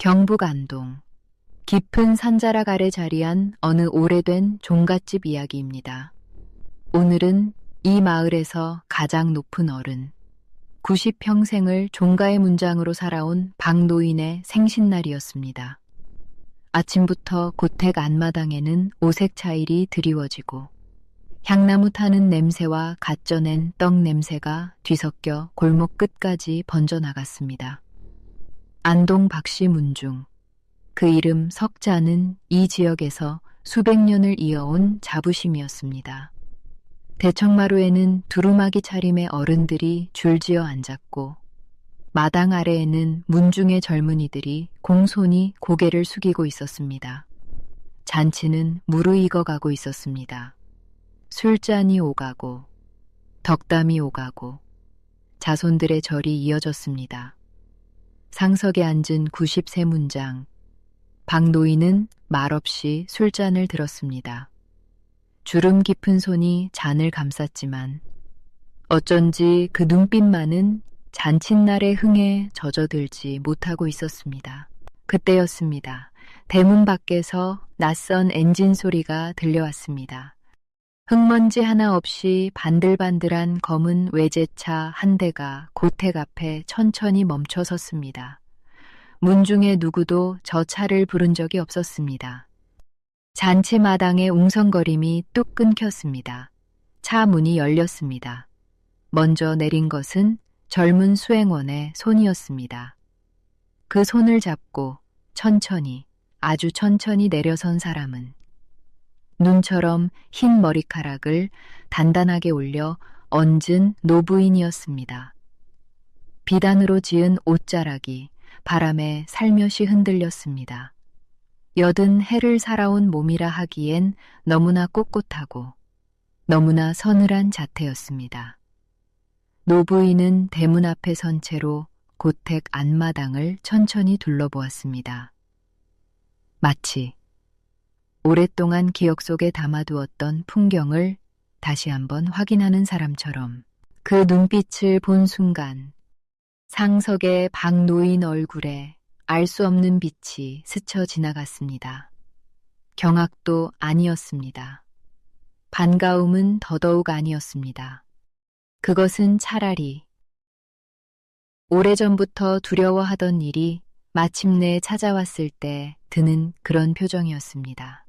경북 안동, 깊은 산자락 아래 자리한 어느 오래된 종갓집 이야기입니다. 오늘은 이 마을에서 가장 높은 어른, 90평생을 종가의 문장으로 살아온 박노인의 생신날이었습니다. 아침부터 고택 안마당에는 오색 차일이 드리워지고 향나무 타는 냄새와 갓 쪄낸 떡 냄새가 뒤섞여 골목 끝까지 번져나갔습니다. 안동 박씨 문중, 그 이름 석자는 이 지역에서 수백 년을 이어온 자부심이었습니다. 대청마루에는 두루마기 차림의 어른들이 줄지어 앉았고 마당 아래에는 문중의 젊은이들이 공손히 고개를 숙이고 있었습니다. 잔치는 무르익어가고 있었습니다. 술잔이 오가고 덕담이 오가고 자손들의 절이 이어졌습니다. 상석에 앉은 90세 문장, 박노인은 말없이 술잔을 들었습니다. 주름 깊은 손이 잔을 감쌌지만 어쩐지 그 눈빛만은 잔칫날의 흥에 젖어들지 못하고 있었습니다. 그때였습니다. 대문 밖에서 낯선 엔진 소리가 들려왔습니다. 흙먼지 하나 없이 반들반들한 검은 외제차 한 대가 고택 앞에 천천히 멈춰 섰습니다. 문중에 누구도 저 차를 부른 적이 없었습니다. 잔치 마당의 웅성거림이 뚝 끊겼습니다. 차 문이 열렸습니다. 먼저 내린 것은 젊은 수행원의 손이었습니다. 그 손을 잡고 천천히, 아주 천천히 내려선 사람은 눈처럼 흰 머리카락을 단단하게 올려 얹은 노부인이었습니다. 비단으로 지은 옷자락이 바람에 살며시 흔들렸습니다. 여든 해를 살아온 몸이라 하기엔 너무나 꼿꼿하고 너무나 서늘한 자태였습니다. 노부인은 대문 앞에 선 채로 고택 안마당을 천천히 둘러보았습니다. 마치 오랫동안 기억 속에 담아두었던 풍경을 다시 한번 확인하는 사람처럼 그 눈빛을 본 순간 상석의 박노인 얼굴에 알 수 없는 빛이 스쳐 지나갔습니다. 경악도 아니었습니다. 반가움은 더더욱 아니었습니다. 그것은 차라리 오래전부터 두려워하던 일이 마침내 찾아왔을 때 드는 그런 표정이었습니다.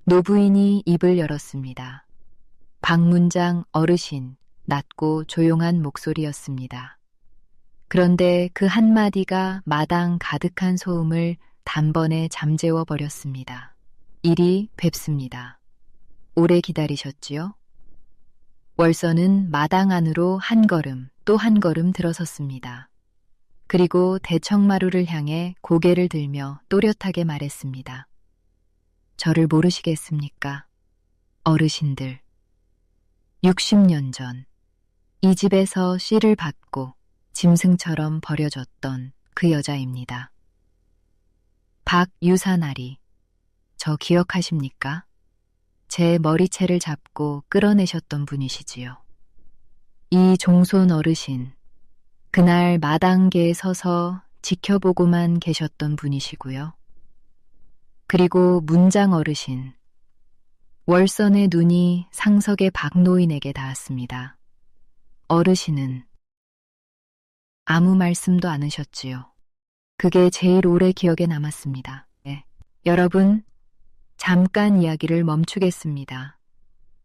노부인이 입을 열었습니다. 박문장 어르신, 낮고 조용한 목소리였습니다. 그런데 그 한마디가 마당 가득한 소음을 단번에 잠재워 버렸습니다. 이리 뵙습니다. 오래 기다리셨지요? 월서는 마당 안으로 한 걸음 또 한 걸음 들어섰습니다. 그리고 대청마루를 향해 고개를 들며 또렷하게 말했습니다. 저를 모르시겠습니까? 어르신들. 60년 전 이 집에서 씨를 받고 짐승처럼 버려졌던 그 여자입니다. 박유사나리, 저 기억하십니까? 제 머리채를 잡고 끌어내셨던 분이시지요. 이 종손 어르신, 그날 마당계에 서서 지켜보고만 계셨던 분이시고요. 그리고 문장 어르신, 월선의 눈이 상석의 박노인에게 닿았습니다. 어르신은 아무 말씀도 안 하셨지요. 그게 제일 오래 기억에 남았습니다. 네. 여러분, 잠깐 이야기를 멈추겠습니다.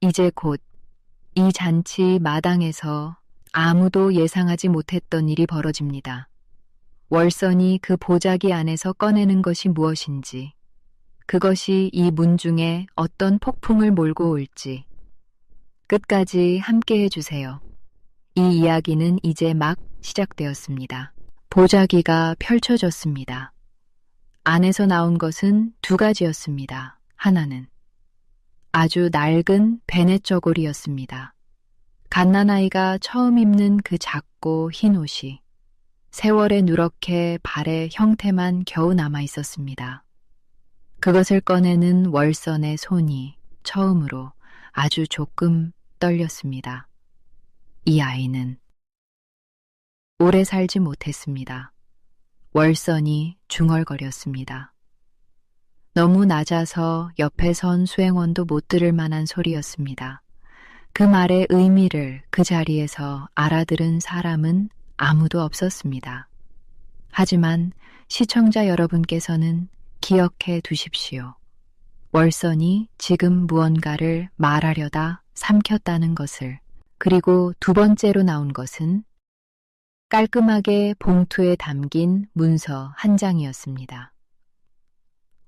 이제 곧 이 잔치 마당에서 아무도 예상하지 못했던 일이 벌어집니다. 월선이 그 보자기 안에서 꺼내는 것이 무엇인지, 그것이 이 문중에 어떤 폭풍을 몰고 올지 끝까지 함께 해주세요. 이 이야기는 이제 막 시작되었습니다. 보자기가 펼쳐졌습니다. 안에서 나온 것은 두 가지였습니다. 하나는 아주 낡은 베넷 저고리였습니다. 갓난아이가 처음 입는 그 작고 흰 옷이 세월에 누렇게 발의 형태만 겨우 남아 있었습니다. 그것을 꺼내는 월선의 손이 처음으로 아주 조금 떨렸습니다. 이 아이는 오래 살지 못했습니다. 월선이 중얼거렸습니다. 너무 낮아서 옆에 선 수행원도 못 들을 만한 소리였습니다. 그 말의 의미를 그 자리에서 알아들은 사람은 아무도 없었습니다. 하지만 시청자 여러분께서는 기억해 두십시오. 월선이 지금 무언가를 말하려다 삼켰다는 것을. 그리고 두 번째로 나온 것은 깔끔하게 봉투에 담긴 문서 한 장이었습니다.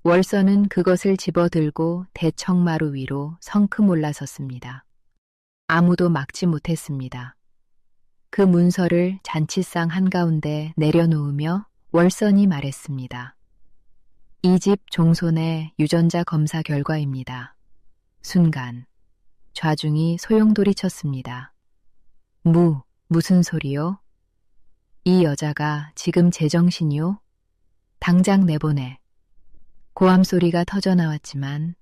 월선은 그것을 집어들고 대청마루 위로 성큼 올라섰습니다. 아무도 막지 못했습니다. 그 문서를 잔치상 한가운데 내려놓으며 월선이 말했습니다. 이 집 종손의 유전자 검사 결과입니다. 순간 좌중이 소용돌이쳤습니다. 무슨 소리요? 이 여자가 지금 제정신이요? 당장 내보내. 고함 소리가 터져나왔지만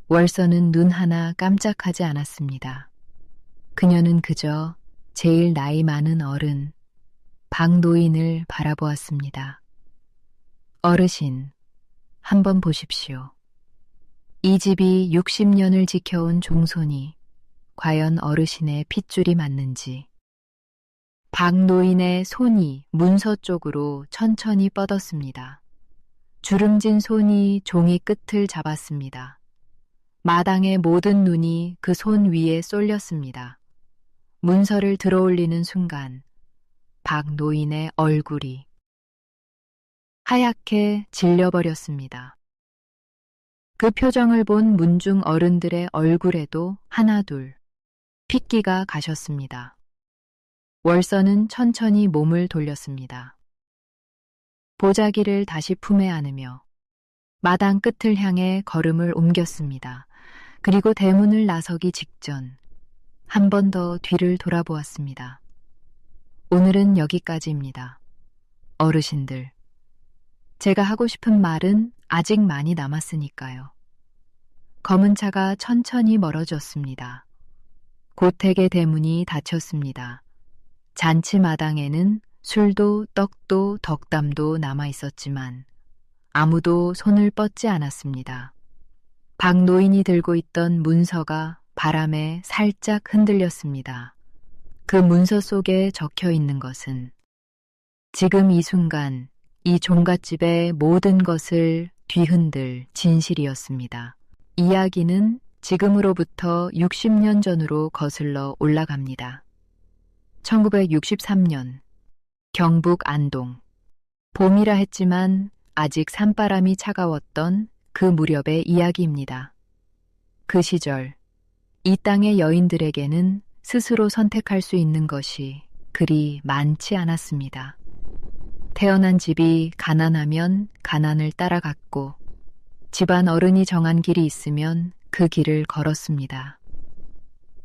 월선은 눈 하나 깜짝하지 않았습니다. 그녀는 그저 제일 나이 많은 어른, 박노인을 바라보았습니다. 어르신, 한번 보십시오. 이 집이 60년을 지켜온 종손이 과연 어르신의 핏줄이 맞는지. 박노인의 손이 문서 쪽으로 천천히 뻗었습니다. 주름진 손이 종이 끝을 잡았습니다. 마당의 모든 눈이 그 손 위에 쏠렸습니다. 문서를 들어올리는 순간 박노인의 얼굴이 하얗게 질려버렸습니다. 그 표정을 본 문중 어른들의 얼굴에도 하나둘 핏기가 가셨습니다. 월선은 천천히 몸을 돌렸습니다. 보자기를 다시 품에 안으며 마당 끝을 향해 걸음을 옮겼습니다. 그리고 대문을 나서기 직전 한 번 더 뒤를 돌아보았습니다. 오늘은 여기까지입니다. 어르신들, 제가 하고 싶은 말은 아직 많이 남았으니까요. 검은 차가 천천히 멀어졌습니다. 고택의 대문이 닫혔습니다. 잔치 마당에는 술도 떡도 덕담도 남아 있었지만 아무도 손을 뻗지 않았습니다. 박노인이 들고 있던 문서가 바람에 살짝 흔들렸습니다. 그 문서 속에 적혀 있는 것은 지금 이 순간 이 종갓집의 모든 것을 뒤흔들 진실이었습니다. 이야기는 지금으로부터 60년 전으로 거슬러 올라갑니다. 1963년 경북 안동. 봄이라 했지만 아직 산바람이 차가웠던 그 무렵의 이야기입니다. 그 시절 이 땅의 여인들에게는 스스로 선택할 수 있는 것이 그리 많지 않았습니다. 태어난 집이 가난하면 가난을 따라갔고 집안 어른이 정한 길이 있으면 그 길을 걸었습니다.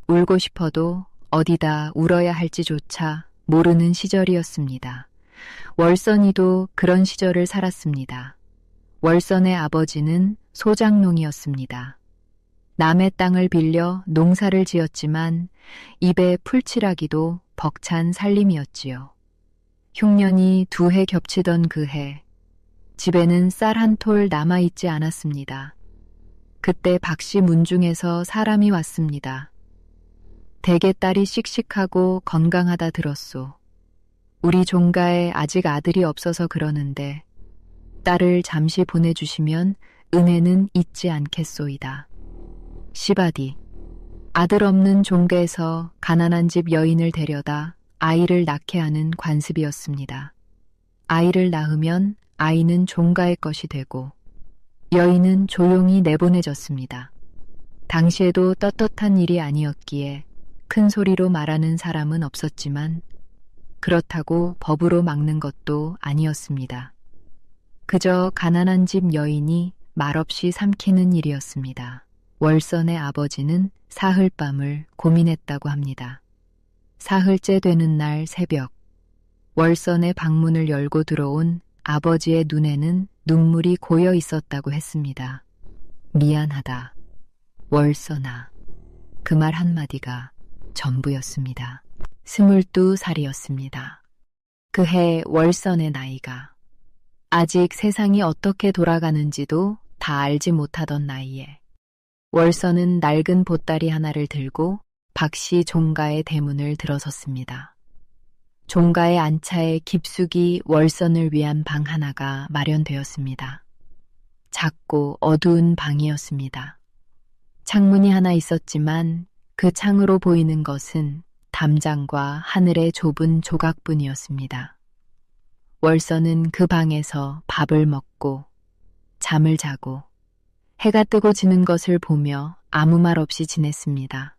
울고 싶어도 어디다 울어야 할지조차 모르는 시절이었습니다. 월선이도 그런 시절을 살았습니다. 월선의 아버지는 소장농이었습니다. 남의 땅을 빌려 농사를 지었지만 입에 풀칠하기도 벅찬 살림이었지요. 흉년이 2해 겹치던 그 해, 집에는 쌀 한 톨 남아있지 않았습니다. 그때 박씨 문중에서 사람이 왔습니다. 대개 딸이 씩씩하고 건강하다 들었소. 우리 종가에 아직 아들이 없어서 그러는데 딸을 잠시 보내주시면 은혜는 잊지 않겠소이다. 시바디, 아들 없는 종가에서 가난한 집 여인을 데려다 아이를 낳게 하는 관습이었습니다. 아이를 낳으면 아이는 종가의 것이 되고 여인은 조용히 내보내졌습니다. 당시에도 떳떳한 일이 아니었기에 큰 소리로 말하는 사람은 없었지만 그렇다고 법으로 막는 것도 아니었습니다. 그저 가난한 집 여인이 말없이 삼키는 일이었습니다. 월선의 아버지는 사흘밤을 고민했다고 합니다. 사흘째 되는 날 새벽, 월선의 방문을 열고 들어온 아버지의 눈에는 눈물이 고여 있었다고 했습니다. 미안하다, 월선아. 그 말 한마디가 전부였습니다. 22살이었습니다. 그해 월선의 나이가 아직 세상이 어떻게 돌아가는지도 다 알지 못하던 나이에 월서는 낡은 보따리 하나를 들고 박씨 종가의 대문을 들어섰습니다. 종가의 안차에 깊숙이 월선을 위한 방 하나가 마련되었습니다. 작고 어두운 방이었습니다. 창문이 하나 있었지만 그 창으로 보이는 것은 담장과 하늘의 좁은 조각뿐이었습니다. 월서는 그 방에서 밥을 먹고 잠을 자고 해가 뜨고 지는 것을 보며 아무 말 없이 지냈습니다.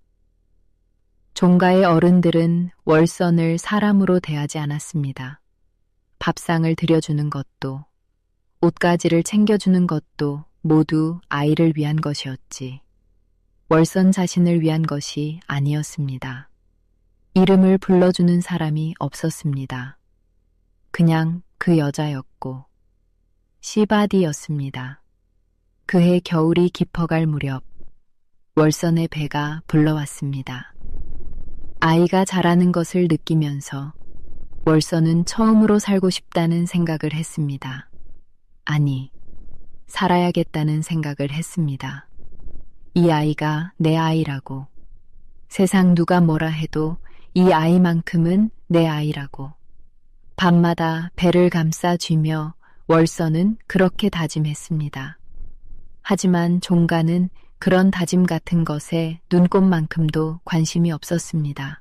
종가의 어른들은 월선을 사람으로 대하지 않았습니다. 밥상을 들여주는 것도 옷가지를 챙겨주는 것도 모두 아이를 위한 것이었지 월선 자신을 위한 것이 아니었습니다. 이름을 불러주는 사람이 없었습니다. 그냥 그 여자였고 시바디였습니다. 그해 겨울이 깊어갈 무렵 월선의 배가 불러왔습니다. 아이가 자라는 것을 느끼면서 월선은 처음으로 살고 싶다는 생각을 했습니다. 아니, 살아야겠다는 생각을 했습니다. 이 아이가 내 아이라고. 세상 누가 뭐라 해도 이 아이만큼은 내 아이라고. 밤마다 배를 감싸 쥐며 월선은 그렇게 다짐했습니다. 하지만 종가는 그런 다짐 같은 것에 눈꼽만큼도 관심이 없었습니다.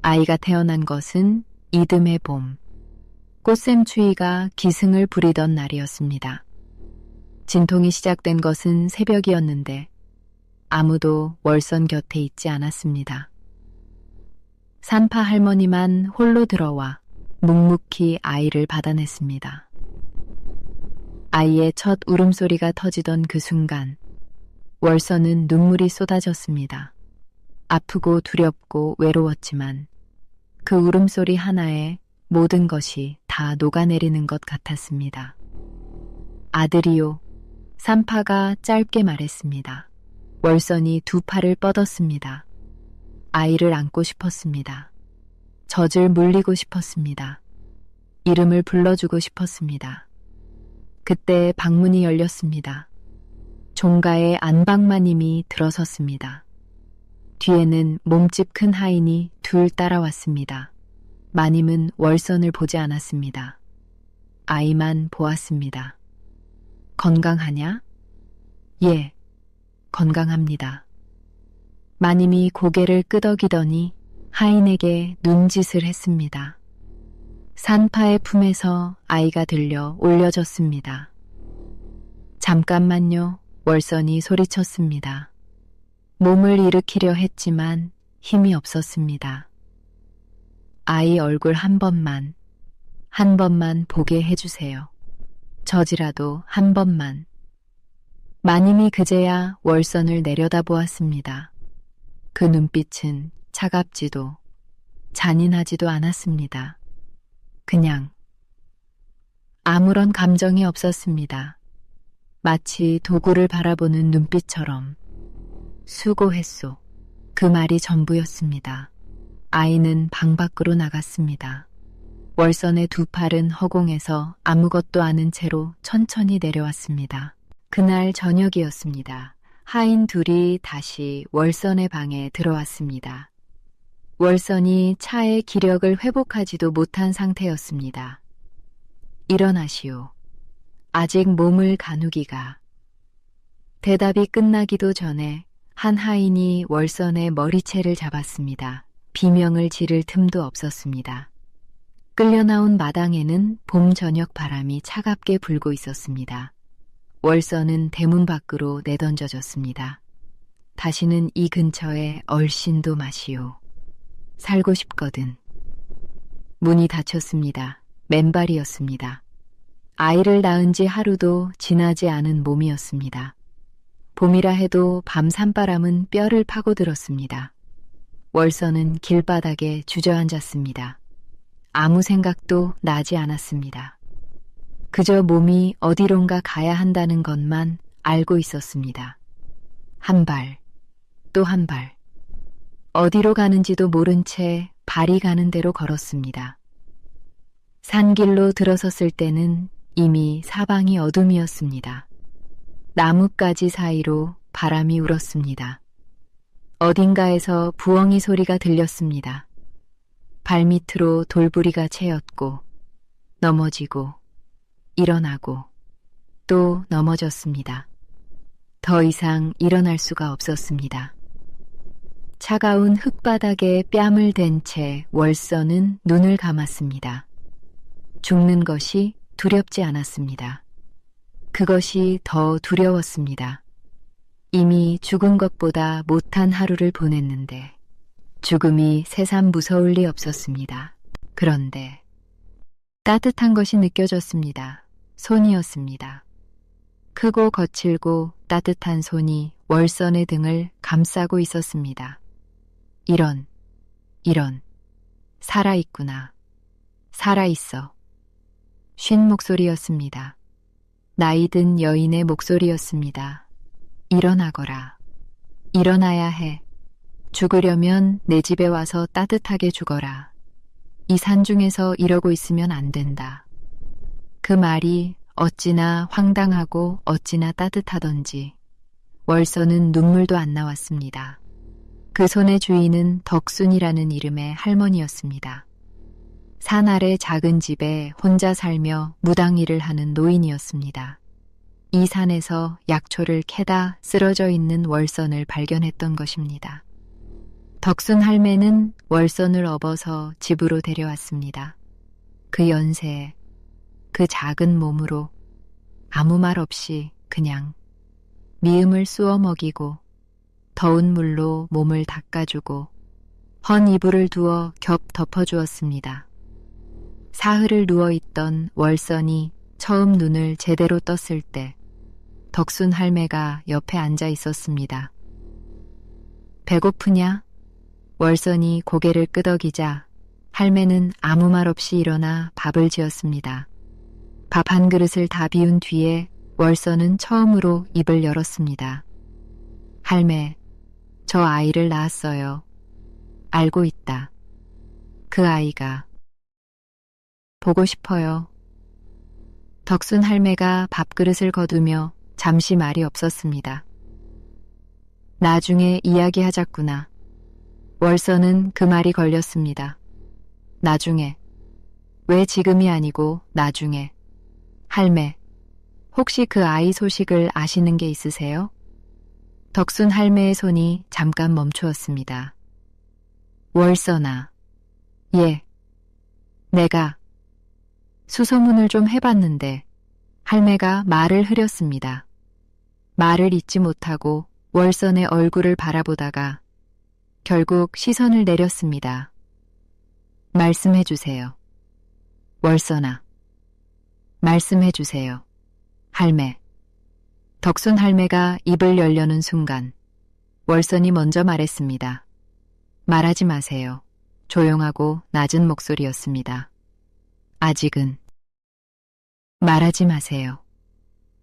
아이가 태어난 것은 이듬해 봄, 꽃샘추위가 기승을 부리던 날이었습니다. 진통이 시작된 것은 새벽이었는데 아무도 월선 곁에 있지 않았습니다. 산파 할머니만 홀로 들어와 묵묵히 아이를 받아냈습니다. 아이의 첫 울음소리가 터지던 그 순간 월선은 눈물이 쏟아졌습니다. 아프고 두렵고 외로웠지만 그 울음소리 하나에 모든 것이 다 녹아내리는 것 같았습니다. 아들이요, 산파가 짧게 말했습니다. 월선이 두 팔을 뻗었습니다. 아이를 안고 싶었습니다. 젖을 물리고 싶었습니다. 이름을 불러주고 싶었습니다. 그때 방문이 열렸습니다. 종가의 안방마님이 들어섰습니다. 뒤에는 몸집 큰 하인이 둘 따라왔습니다. 마님은 월선을 보지 않았습니다. 아이만 보았습니다. 건강하냐? 예, 건강합니다. 마님이 고개를 끄덕이더니 하인에게 눈짓을 했습니다. 산파의 품에서 아이가 들려 올려졌습니다. 잠깐만요, 월선이 소리쳤습니다. 몸을 일으키려 했지만 힘이 없었습니다. 아이 얼굴 한 번만 보게 해주세요. 젖이라도 한 번만. 마님이 그제야 월선을 내려다보았습니다. 그 눈빛은 차갑지도 잔인하지도 않았습니다. 그냥 아무런 감정이 없었습니다. 마치 도구를 바라보는 눈빛처럼. 수고했소. 그 말이 전부였습니다. 아이는 방 밖으로 나갔습니다. 월선의 두 팔은 허공에서 아무것도 아닌 채로 천천히 내려왔습니다. 그날 저녁이었습니다. 하인 둘이 다시 월선의 방에 들어왔습니다. 월선이 차의 기력을 회복하지도 못한 상태였습니다. 일어나시오. 아직 몸을 가누기가. 대답이 끝나기도 전에 한 하인이 월선의 머리채를 잡았습니다. 비명을 지를 틈도 없었습니다. 끌려나온 마당에는 봄 저녁 바람이 차갑게 불고 있었습니다. 월선은 대문 밖으로 내던져졌습니다. 다시는 이 근처에 얼씬도 마시오. 살고 싶거든. 문이 닫혔습니다. 맨발이었습니다. 아이를 낳은 지 하루도 지나지 않은 몸이었습니다. 봄이라 해도 밤 산바람은 뼈를 파고들었습니다. 월선은 길바닥에 주저앉았습니다. 아무 생각도 나지 않았습니다. 그저 몸이 어디론가 가야 한다는 것만 알고 있었습니다. 한 발, 또 한 발. 어디로 가는지도 모른 채 발이 가는 대로 걸었습니다. 산길로 들어섰을 때는 이미 사방이 어둠이었습니다. 나뭇가지 사이로 바람이 울었습니다. 어딘가에서 부엉이 소리가 들렸습니다. 발밑으로 돌부리가 채였고 넘어지고 일어나고 또 넘어졌습니다. 더 이상 일어날 수가 없었습니다. 차가운 흙바닥에 뺨을 댄 채 월서는 눈을 감았습니다. 죽는 것이 두렵지 않았습니다. 그것이 더 두려웠습니다. 이미 죽은 것보다 못한 하루를 보냈는데 죽음이 새삼 무서울 리 없었습니다. 그런데 따뜻한 것이 느껴졌습니다. 손이었습니다. 크고 거칠고 따뜻한 손이 월선의 등을 감싸고 있었습니다. 이런, 살아있구나. 살아있어. 쉰 목소리였습니다. 나이든 여인의 목소리였습니다. 일어나거라. 일어나야 해. 죽으려면 내 집에 와서 따뜻하게 죽어라. 이 산중에서 이러고 있으면 안 된다. 그 말이 어찌나 황당하고 어찌나 따뜻하던지 월서는 눈물도 안 나왔습니다. 그 손의 주인은 덕순이라는 이름의 할머니였습니다. 산 아래 작은 집에 혼자 살며 무당일을 하는 노인이었습니다. 이 산에서 약초를 캐다 쓰러져 있는 월선을 발견했던 것입니다. 덕순 할매는 월선을 업어서 집으로 데려왔습니다. 그 연세에 그 작은 몸으로 아무 말 없이 그냥 미음을 쑤어 먹이고 더운 물로 몸을 닦아주고 헌 이불을 두어 겹 덮어주었습니다. 사흘을 누워있던 월선이 처음 눈을 제대로 떴을 때 덕순 할매가 옆에 앉아 있었습니다. 배고프냐? 월선이 고개를 끄덕이자 할매는 아무 말 없이 일어나 밥을 지었습니다. 밥 한 그릇을 다 비운 뒤에 월선은 처음으로 입을 열었습니다. 할매, 저 아이를 낳았어요. 알고 있다. 그 아이가 보고 싶어요. 덕순 할매가 밥그릇을 거두며 잠시 말이 없었습니다. 나중에 이야기하자꾸나. 월선은 그 말이 걸렸습니다. 나중에. 왜 지금이 아니고 나중에. 할매, 혹시 그 아이 소식을 아시는 게 있으세요? 덕순 할매의 손이 잠깐 멈추었습니다. 월선아. 예. 내가 수소문을 좀 해봤는데 할매가 말을 흐렸습니다. 말을 잇지 못하고 월선의 얼굴을 바라보다가 결국 시선을 내렸습니다. 말씀해 주세요. 월선아. 말씀해 주세요. 할매. 덕순 할매가 입을 열려는 순간 월선이 먼저 말했습니다. 말하지 마세요. 조용하고 낮은 목소리였습니다. 아직은. 말하지 마세요.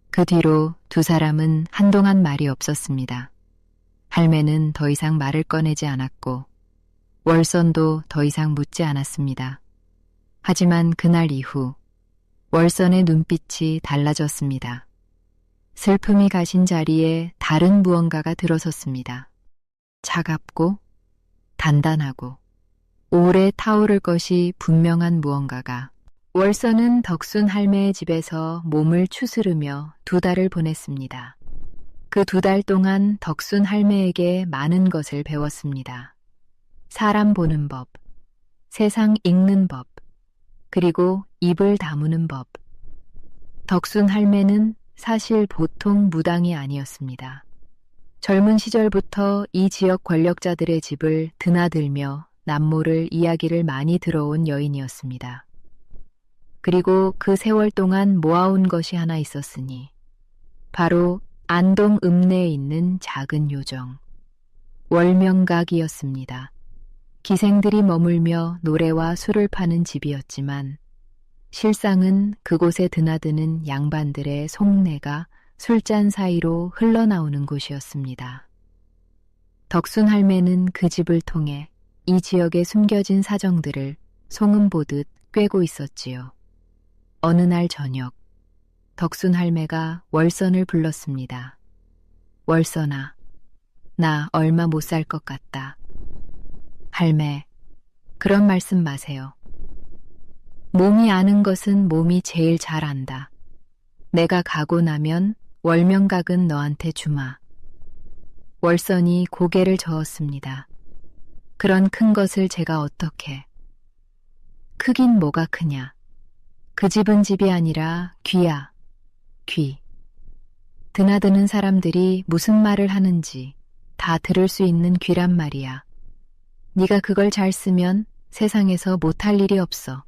그 뒤로 두 사람은 한동안 말이 없었습니다. 할매는 더 이상 말을 꺼내지 않았고 월선도 더 이상 묻지 않았습니다. 하지만 그날 이후 월선의 눈빛이 달라졌습니다. 슬픔이 가신 자리에 다른 무언가가 들어섰습니다. 차갑고 단단하고 오래 타오를 것이 분명한 무언가가. 월선은 덕순 할매의 집에서 몸을 추스르며 2달을 보냈습니다. 그 2달 동안 덕순 할매에게 많은 것을 배웠습니다. 사람 보는 법, 세상 읽는 법, 그리고 입을 다무는 법. 덕순 할매는 사실 보통 무당이 아니었습니다. 젊은 시절부터 이 지역 권력자들의 집을 드나들며 남모를 이야기를 많이 들어온 여인이었습니다. 그리고 그 세월 동안 모아온 것이 하나 있었으니 바로 안동 읍내에 있는 작은 요정, 월명각이었습니다. 기생들이 머물며 노래와 술을 파는 집이었지만 실상은 그곳에 드나드는 양반들의 속내가 술잔 사이로 흘러나오는 곳이었습니다. 덕순 할매는 그 집을 통해 이 지역에 숨겨진 사정들을 소문 보듯 꿰고 있었지요. 어느 날 저녁 덕순 할매가 월선을 불렀습니다. 월선아, 나 얼마 못 살 것 같다. 할매, 그런 말씀 마세요. 몸이 아는 것은 몸이 제일 잘 안다. 내가 가고 나면 월명각은 너한테 주마. 월선이 고개를 저었습니다. 그런 큰 것을 제가 어떻게. 크긴 뭐가 크냐. 그 집은 집이 아니라 귀야, 귀. 드나드는 사람들이 무슨 말을 하는지 다 들을 수 있는 귀란 말이야. 네가 그걸 잘 쓰면 세상에서 못할 일이 없어.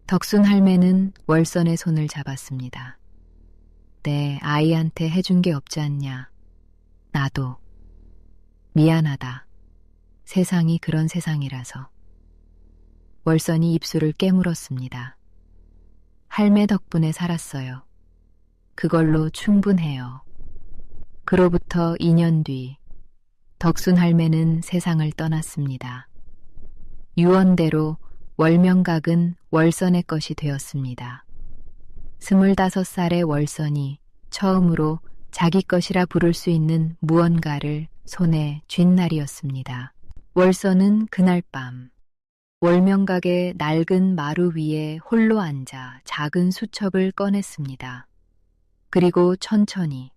덕순 할매는 월선의 손을 잡았습니다. 내 아이한테 해준 게 없지 않냐. 나도. 미안하다. 세상이 그런 세상이라서. 월선이 입술을 깨물었습니다. 할매 덕분에 살았어요. 그걸로 충분해요. 그로부터 2년 뒤 덕순 할매는 세상을 떠났습니다. 유언대로 월명각은 월선의 것이 되었습니다. 25살의 월선이 처음으로 자기 것이라 부를 수 있는 무언가를 손에 쥔 날이었습니다. 월선은 그날 밤 월명각의 낡은 마루 위에 홀로 앉아 작은 수첩을 꺼냈습니다. 그리고 천천히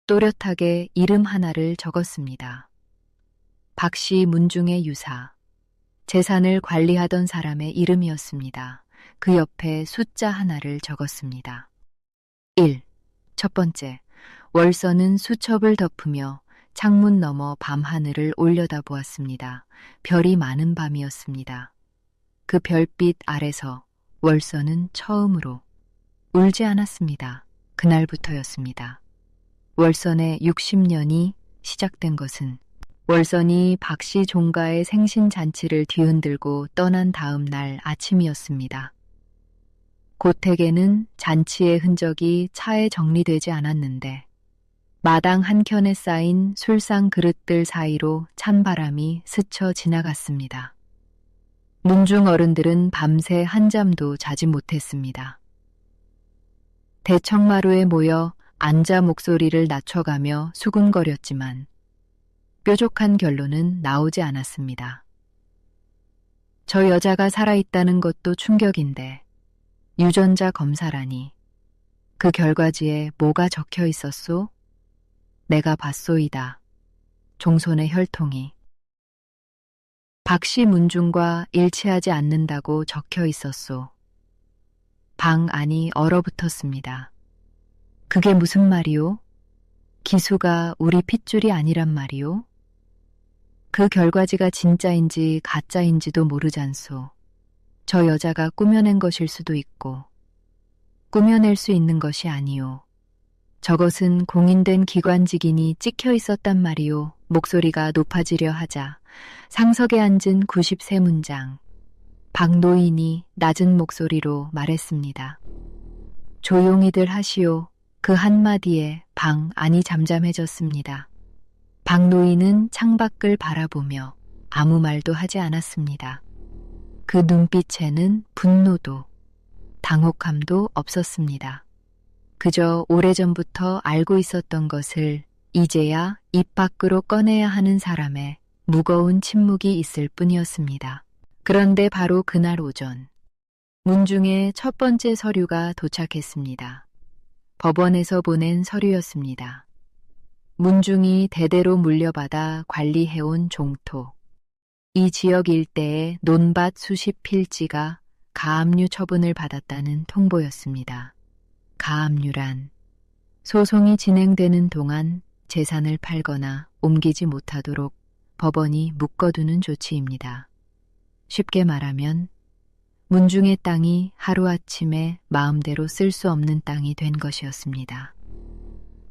또렷하게 이름 하나를 적었습니다. 박씨 문중의 유사, 재산을 관리하던 사람의 이름이었습니다. 그 옆에 숫자 하나를 적었습니다. 1. 첫 번째, 월선은 수첩을 덮으며 창문 너머 밤하늘을 올려다보았습니다. 별이 많은 밤이었습니다. 그 별빛 아래서 월선은 처음으로 울지 않았습니다. 그날부터였습니다. 월선의 60년이 시작된 것은 월선이 박씨 종가의 생신잔치를 뒤흔들고 떠난 다음 날 아침이었습니다. 고택에는 잔치의 흔적이 차에 정리되지 않았는데 마당 한켠에 쌓인 술상 그릇들 사이로 찬바람이 스쳐 지나갔습니다. 문중 어른들은 밤새 한잠도 자지 못했습니다. 대청마루에 모여 앉아 목소리를 낮춰가며 수군거렸지만 뾰족한 결론은 나오지 않았습니다. 저 여자가 살아있다는 것도 충격인데 유전자 검사라니 그 결과지에 뭐가 적혀 있었소? 내가 봤소이다. 종손의 혈통이. 박씨 문중과 일치하지 않는다고 적혀 있었소. 방 안이 얼어붙었습니다. 그게 무슨 말이오? 기수가 우리 핏줄이 아니란 말이오? 그 결과지가 진짜인지 가짜인지도 모르잖소. 저 여자가 꾸며낸 것일 수도 있고 꾸며낼 수 있는 것이 아니오. 저것은 공인된 기관직인이 찍혀 있었단 말이오. 목소리가 높아지려 하자 상석에 앉은 93문장 박노인이 낮은 목소리로 말했습니다. 조용히들 하시오. 그 한마디에 방 안이 잠잠해졌습니다. 박노인은 창밖을 바라보며 아무 말도 하지 않았습니다. 그 눈빛에는 분노도 당혹함도 없었습니다. 그저 오래전부터 알고 있었던 것을 이제야 입 밖으로 꺼내야 하는 사람의 무거운 침묵이 있을 뿐이었습니다. 그런데 바로 그날 오전 문중의 첫 번째 서류가 도착했습니다. 법원에서 보낸 서류였습니다. 문중이 대대로 물려받아 관리해온 종토. 이 지역 일대의 논밭 수십 필지가 가압류 처분을 받았다는 통보였습니다. 가압류란 소송이 진행되는 동안 재산을 팔거나 옮기지 못하도록 법원이 묶어두는 조치입니다. 쉽게 말하면 문중의 땅이 하루아침에 마음대로 쓸 수 없는 땅이 된 것이었습니다.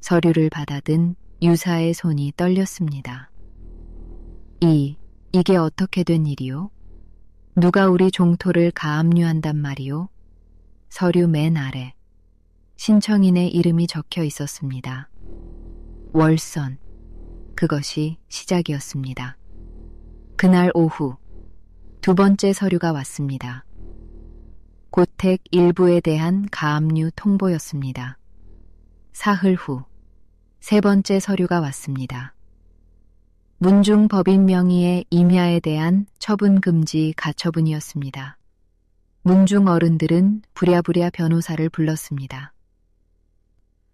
서류를 받아든 유사의 손이 떨렸습니다. 이게 어떻게 된 일이오? 누가 우리 종토를 가압류한단 말이오? 서류 맨 아래 신청인의 이름이 적혀 있었습니다. 월선. 그것이 시작이었습니다. 그날 오후 두 번째 서류가 왔습니다. 고택 일부에 대한 가압류 통보였습니다. 사흘 후 세 번째 서류가 왔습니다. 문중 법인 명의의 임야에 대한 처분 금지 가처분이었습니다. 문중 어른들은 부랴부랴 변호사를 불렀습니다.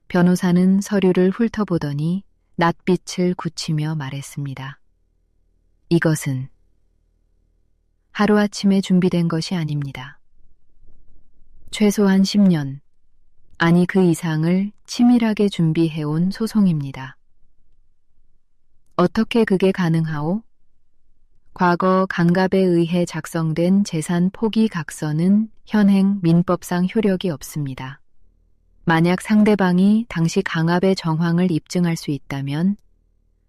변호사는 서류를 훑어보더니 낯빛을 굳히며 말했습니다. 이것은 하루아침에 준비된 것이 아닙니다. 최소한 10년, 아니 그 이상을 치밀하게 준비해온 소송입니다. 어떻게 그게 가능하오? 과거 강갑에 의해 작성된 재산 포기 각서는 현행 민법상 효력이 없습니다. 만약 상대방이 당시 강압의 정황을 입증할 수 있다면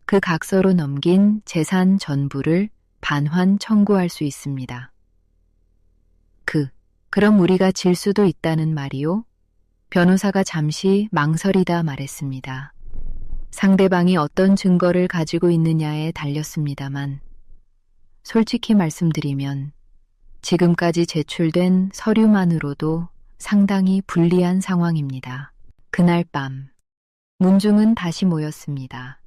그 각서로 넘긴 재산 전부를 반환 청구할 수 있습니다. 그럼 우리가 질 수도 있다는 말이요? 변호사가 잠시 망설이다 말했습니다. 상대방이 어떤 증거를 가지고 있느냐에 달렸습니다만, 솔직히 말씀드리면 지금까지 제출된 서류만으로도 상당히 불리한 상황입니다. 그날 밤, 문중은 다시 모였습니다.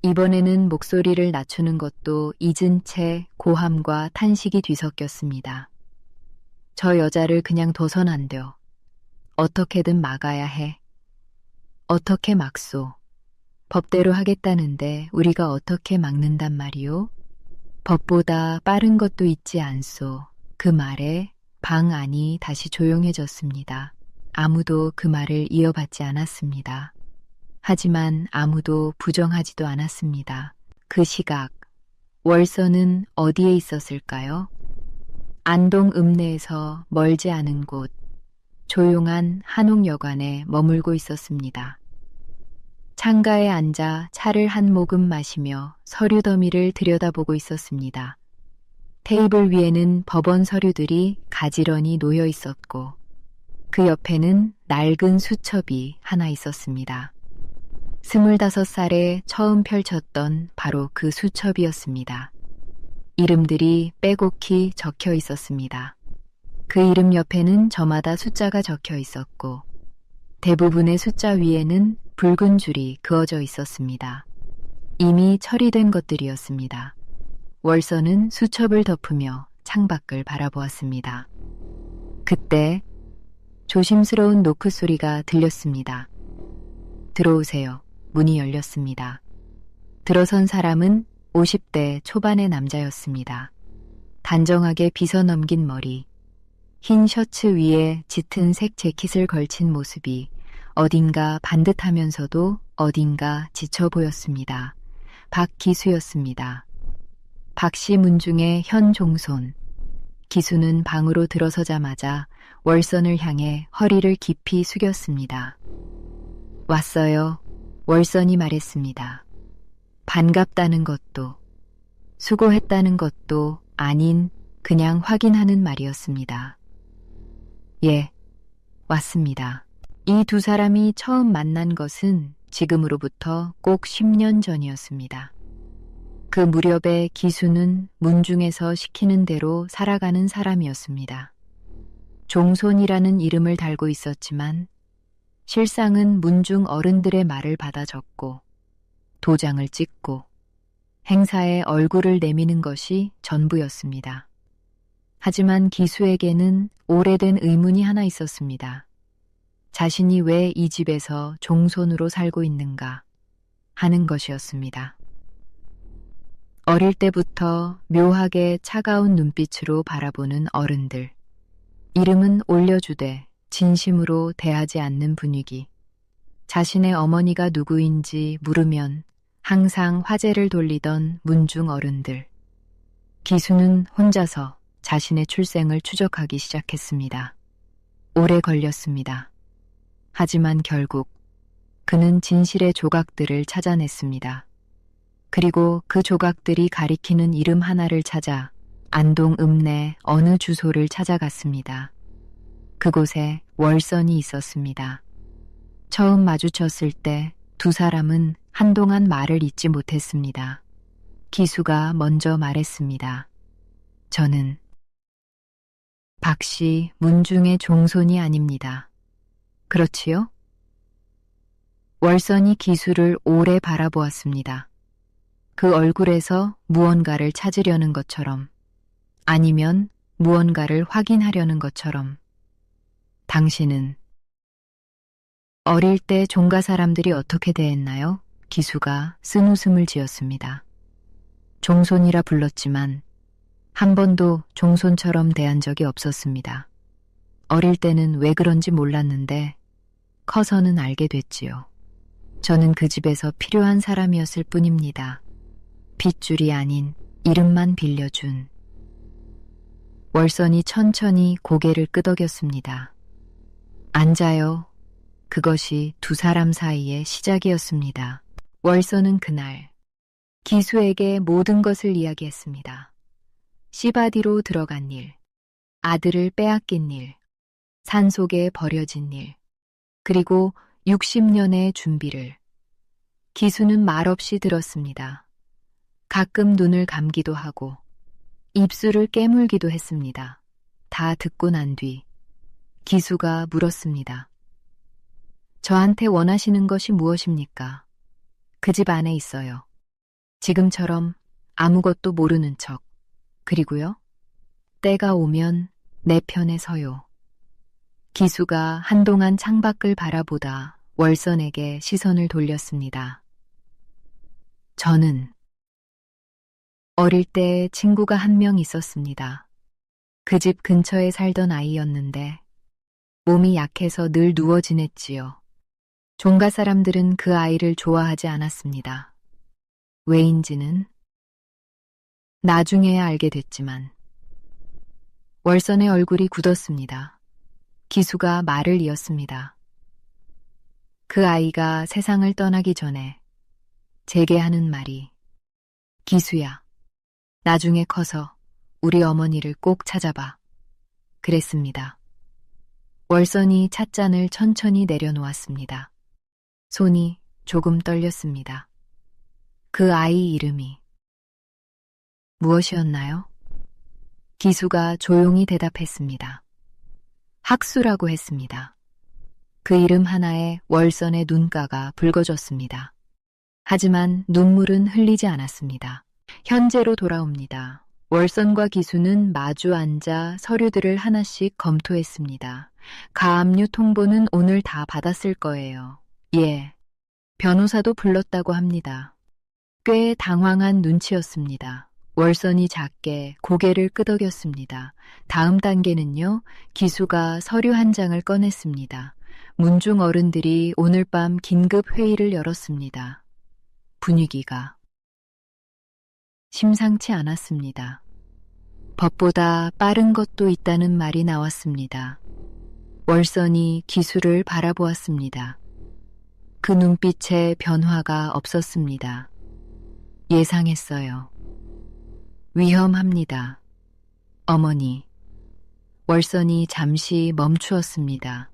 이번에는 목소리를 낮추는 것도 잊은 채 고함과 탄식이 뒤섞였습니다. 저 여자를 그냥 둬선 안 돼. 어떻게든 막아야 해. 어떻게 막소? 법대로 하겠다는데 우리가 어떻게 막는단 말이오? 법보다 빠른 것도 있지 않소. 그 말에 방 안이 다시 조용해졌습니다. 아무도 그 말을 이어받지 않았습니다. 하지만 아무도 부정하지도 않았습니다. 그 시각, 월서는 어디에 있었을까요? 안동 읍내에서 멀지 않은 곳, 조용한 한옥여관에 머물고 있었습니다. 창가에 앉아 차를 한 모금 마시며 서류 더미를 들여다보고 있었습니다. 테이블 위에는 법원 서류들이 가지런히 놓여 있었고 그 옆에는 낡은 수첩이 하나 있었습니다. 25살에 처음 펼쳤던 바로 그 수첩이었습니다. 이름들이 빼곡히 적혀 있었습니다. 그 이름 옆에는 저마다 숫자가 적혀 있었고 대부분의 숫자 위에는 붉은 줄이 그어져 있었습니다. 이미 처리된 것들이었습니다. 월서는 수첩을 덮으며 창밖을 바라보았습니다. 그때 조심스러운 노크 소리가 들렸습니다. 들어오세요. 문이 열렸습니다. 들어선 사람은 50대 초반의 남자였습니다. 단정하게 빗어 넘긴 머리, 흰 셔츠 위에 짙은 색 재킷을 걸친 모습이 어딘가 반듯하면서도 어딘가 지쳐 보였습니다. 박기수였습니다. 박씨 문중의 현 종손. 기수는 방으로 들어서자마자 월선을 향해 허리를 깊이 숙였습니다. 왔어요. 월선이 말했습니다. 반갑다는 것도, 수고했다는 것도 아닌 그냥 확인하는 말이었습니다. 예, 왔습니다. 이 두 사람이 처음 만난 것은 지금으로부터 꼭 10년 전이었습니다. 그 무렵에 기수는 문중에서 시키는 대로 살아가는 사람이었습니다. 종손이라는 이름을 달고 있었지만 실상은 문중 어른들의 말을 받아 적고 도장을 찍고 행사에 얼굴을 내미는 것이 전부였습니다. 하지만 기수에게는 오래된 의문이 하나 있었습니다. 자신이 왜 이 집에서 종손으로 살고 있는가 하는 것이었습니다. 어릴 때부터 묘하게 차가운 눈빛으로 바라보는 어른들, 이름은 올려주되 진심으로 대하지 않는 분위기, 자신의 어머니가 누구인지 물으면 항상 화제를 돌리던 문중 어른들. 기수는 혼자서 자신의 출생을 추적하기 시작했습니다. 오래 걸렸습니다. 하지만 결국 그는 진실의 조각들을 찾아냈습니다. 그리고 그 조각들이 가리키는 이름 하나를 찾아 안동 읍내 어느 주소를 찾아갔습니다. 그곳에 월선이 있었습니다. 처음 마주쳤을 때 두 사람은 한동안 말을 잇지 못했습니다. 기수가 먼저 말했습니다. 저는 박 씨 문중의 종손이 아닙니다. 그렇지요? 월선이 기수를 오래 바라보았습니다. 그 얼굴에서 무언가를 찾으려는 것처럼, 아니면 무언가를 확인하려는 것처럼. 당신은 어릴 때 종가 사람들이 어떻게 대했나요? 기수가 쓴웃음을 지었습니다. 종손이라 불렀지만 한 번도 종손처럼 대한 적이 없었습니다. 어릴 때는 왜 그런지 몰랐는데 커서는 알게 됐지요. 저는 그 집에서 필요한 사람이었을 뿐입니다. 핏줄이 아닌 이름만 빌려준. 월선이 천천히 고개를 끄덕였습니다. 앉아요. 그것이 두 사람 사이의 시작이었습니다. 월선은 그날 기수에게 모든 것을 이야기했습니다. 시바디로 들어간 일, 아들을 빼앗긴 일, 산속에 버려진 일, 그리고 60년의 준비를. 기수는 말없이 들었습니다. 가끔 눈을 감기도 하고 입술을 깨물기도 했습니다. 다 듣고 난 뒤 기수가 물었습니다. 저한테 원하시는 것이 무엇입니까? 그 집 안에 있어요. 지금처럼 아무것도 모르는 척. 그리고요, 때가 오면 내 편에 서요. 기수가 한동안 창밖을 바라보다 월선에게 시선을 돌렸습니다. 저는 어릴 때 친구가 한 명 있었습니다. 그 집 근처에 살던 아이였는데 몸이 약해서 늘 누워 지냈지요. 종가 사람들은 그 아이를 좋아하지 않았습니다. 왜인지는 나중에야 알게 됐지만. 월선의 얼굴이 굳었습니다. 기수가 말을 이었습니다. 그 아이가 세상을 떠나기 전에 제게 하는 말이, 기수야, 나중에 커서 우리 어머니를 꼭 찾아봐. 그랬습니다. 월선이 찻잔을 천천히 내려놓았습니다. 손이 조금 떨렸습니다. 그 아이 이름이 무엇이었나요? 기수가 조용히 대답했습니다. 학수라고 했습니다. 그 이름 하나에 월선의 눈가가 붉어졌습니다. 하지만 눈물은 흘리지 않았습니다. 현재로 돌아옵니다. 월선과 기수는 마주 앉아 서류들을 하나씩 검토했습니다. 가압류 통보는 오늘 다 받았을 거예요. 예, 변호사도 불렀다고 합니다. 꽤 당황한 눈치였습니다. 월선이 작게 고개를 끄덕였습니다. 다음 단계는요, 기수가 서류 한 장을 꺼냈습니다. 문중 어른들이 오늘 밤 긴급 회의를 열었습니다. 분위기가 심상치 않았습니다. 법보다 빠른 것도 있다는 말이 나왔습니다. 월선이 기수를 바라보았습니다. 그 눈빛에 변화가 없었습니다. 예상했어요. 위험합니다. 어머니. 월선이 잠시 멈추었습니다.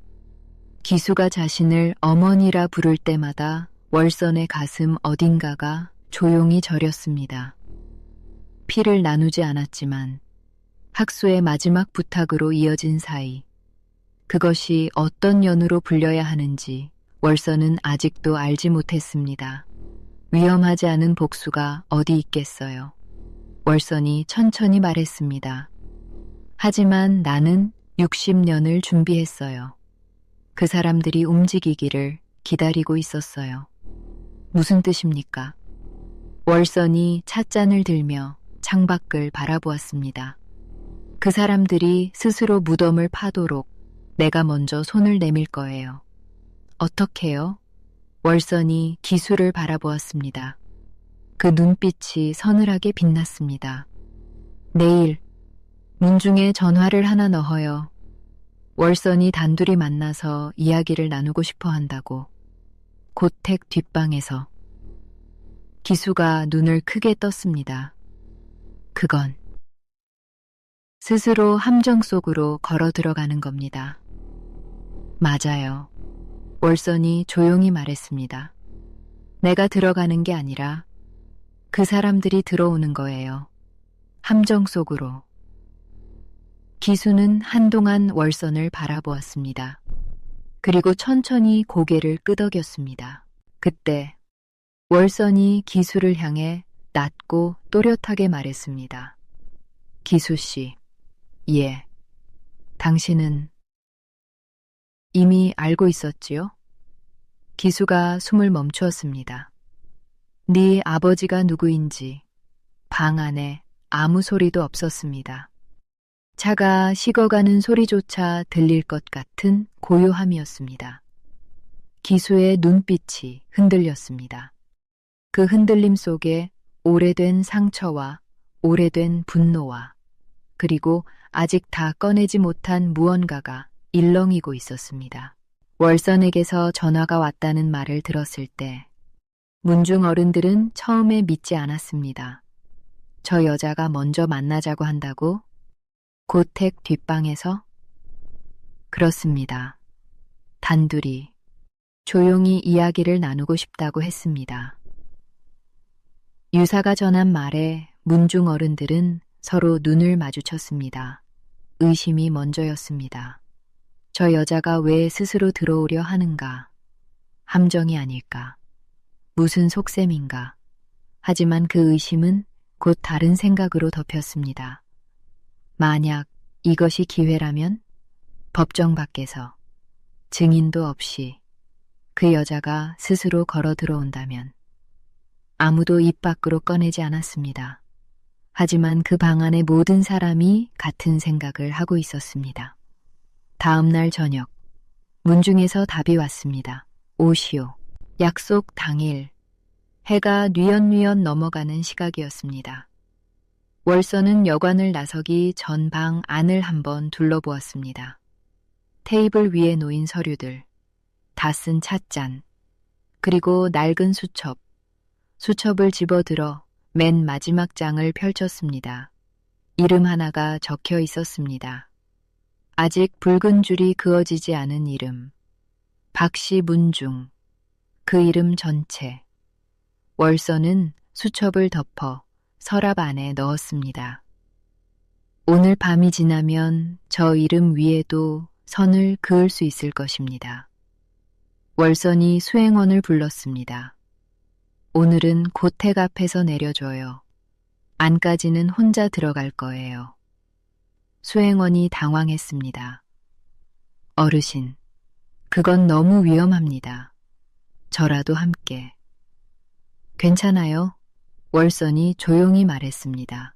기수가 자신을 어머니라 부를 때마다 월선의 가슴 어딘가가 조용히 저렸습니다. 피를 나누지 않았지만 학수의 마지막 부탁으로 이어진 사이, 그것이 어떤 연으로 불려야 하는지 월선은 아직도 알지 못했습니다. 위험하지 않은 복수가 어디 있겠어요. 월선이 천천히 말했습니다. 하지만 나는 60년을 준비했어요. 그 사람들이 움직이기를 기다리고 있었어요. 무슨 뜻입니까? 월선이 찻잔을 들며 창밖을 바라보았습니다. 그 사람들이 스스로 무덤을 파도록 내가 먼저 손을 내밀 거예요. 어떻게요? 월선이 기수를 바라보았습니다. 그 눈빛이 서늘하게 빛났습니다. 내일 문중에 전화를 하나 넣어요. 월선이 단둘이 만나서 이야기를 나누고 싶어 한다고. 고택 뒷방에서. 기수가 눈을 크게 떴습니다. 그건 스스로 함정 속으로 걸어 들어가는 겁니다. 맞아요. 월선이 조용히 말했습니다. 내가 들어가는 게 아니라 그 사람들이 들어오는 거예요. 함정 속으로. 기수는 한동안 월선을 바라보았습니다. 그리고 천천히 고개를 끄덕였습니다. 그때 월선이 기수를 향해 낮고 또렷하게 말했습니다. 기수 씨, 예, 당신은 이미 알고 있었지요? 기수가 숨을 멈추었습니다. 네 아버지가 누구인지 방 안에 아무 소리도 없었습니다. 차가 식어가는 소리조차 들릴 것 같은 고요함이었습니다. 기수의 눈빛이 흔들렸습니다. 그 흔들림 속에 오래된 상처와 오래된 분노와 그리고 아직 다 꺼내지 못한 무언가가 일렁이고 있었습니다. 월선에게서 전화가 왔다는 말을 들었을 때 문중 어른들은 처음에 믿지 않았습니다. 저 여자가 먼저 만나자고 한다고? 고택 뒷방에서? 그렇습니다. 단둘이 조용히 이야기를 나누고 싶다고 했습니다. 유사가 전한 말에 문중 어른들은 서로 눈을 마주쳤습니다. 의심이 먼저였습니다. 저 여자가 왜 스스로 들어오려 하는가? 함정이 아닐까? 무슨 속셈인가? 하지만 그 의심은 곧 다른 생각으로 덮였습니다. 만약 이것이 기회라면 법정 밖에서 증인도 없이 그 여자가 스스로 걸어 들어온다면 아무도 입 밖으로 꺼내지 않았습니다. 하지만 그 방 안의 모든 사람이 같은 생각을 하고 있었습니다. 다음 날 저녁, 문중에서 답이 왔습니다. 오시오. 약속 당일, 해가 뉘엿뉘엿 넘어가는 시각이었습니다. 월선은 여관을 나서기 전 방 안을 한번 둘러보았습니다. 테이블 위에 놓인 서류들, 다 쓴 찻잔, 그리고 낡은 수첩, 수첩을 집어들어 맨 마지막 장을 펼쳤습니다. 이름 하나가 적혀 있었습니다. 아직 붉은 줄이 그어지지 않은 이름, 박씨 문중, 그 이름 전체. 월선은 수첩을 덮어 서랍 안에 넣었습니다. 오늘 밤이 지나면 저 이름 위에도 선을 그을 수 있을 것입니다. 월선이 수행원을 불렀습니다. 오늘은 고택 앞에서 내려줘요. 안까지는 혼자 들어갈 거예요. 수행원이 당황했습니다. 어르신, 그건 너무 위험합니다. 저라도 함께. 괜찮아요. 월선이 조용히 말했습니다.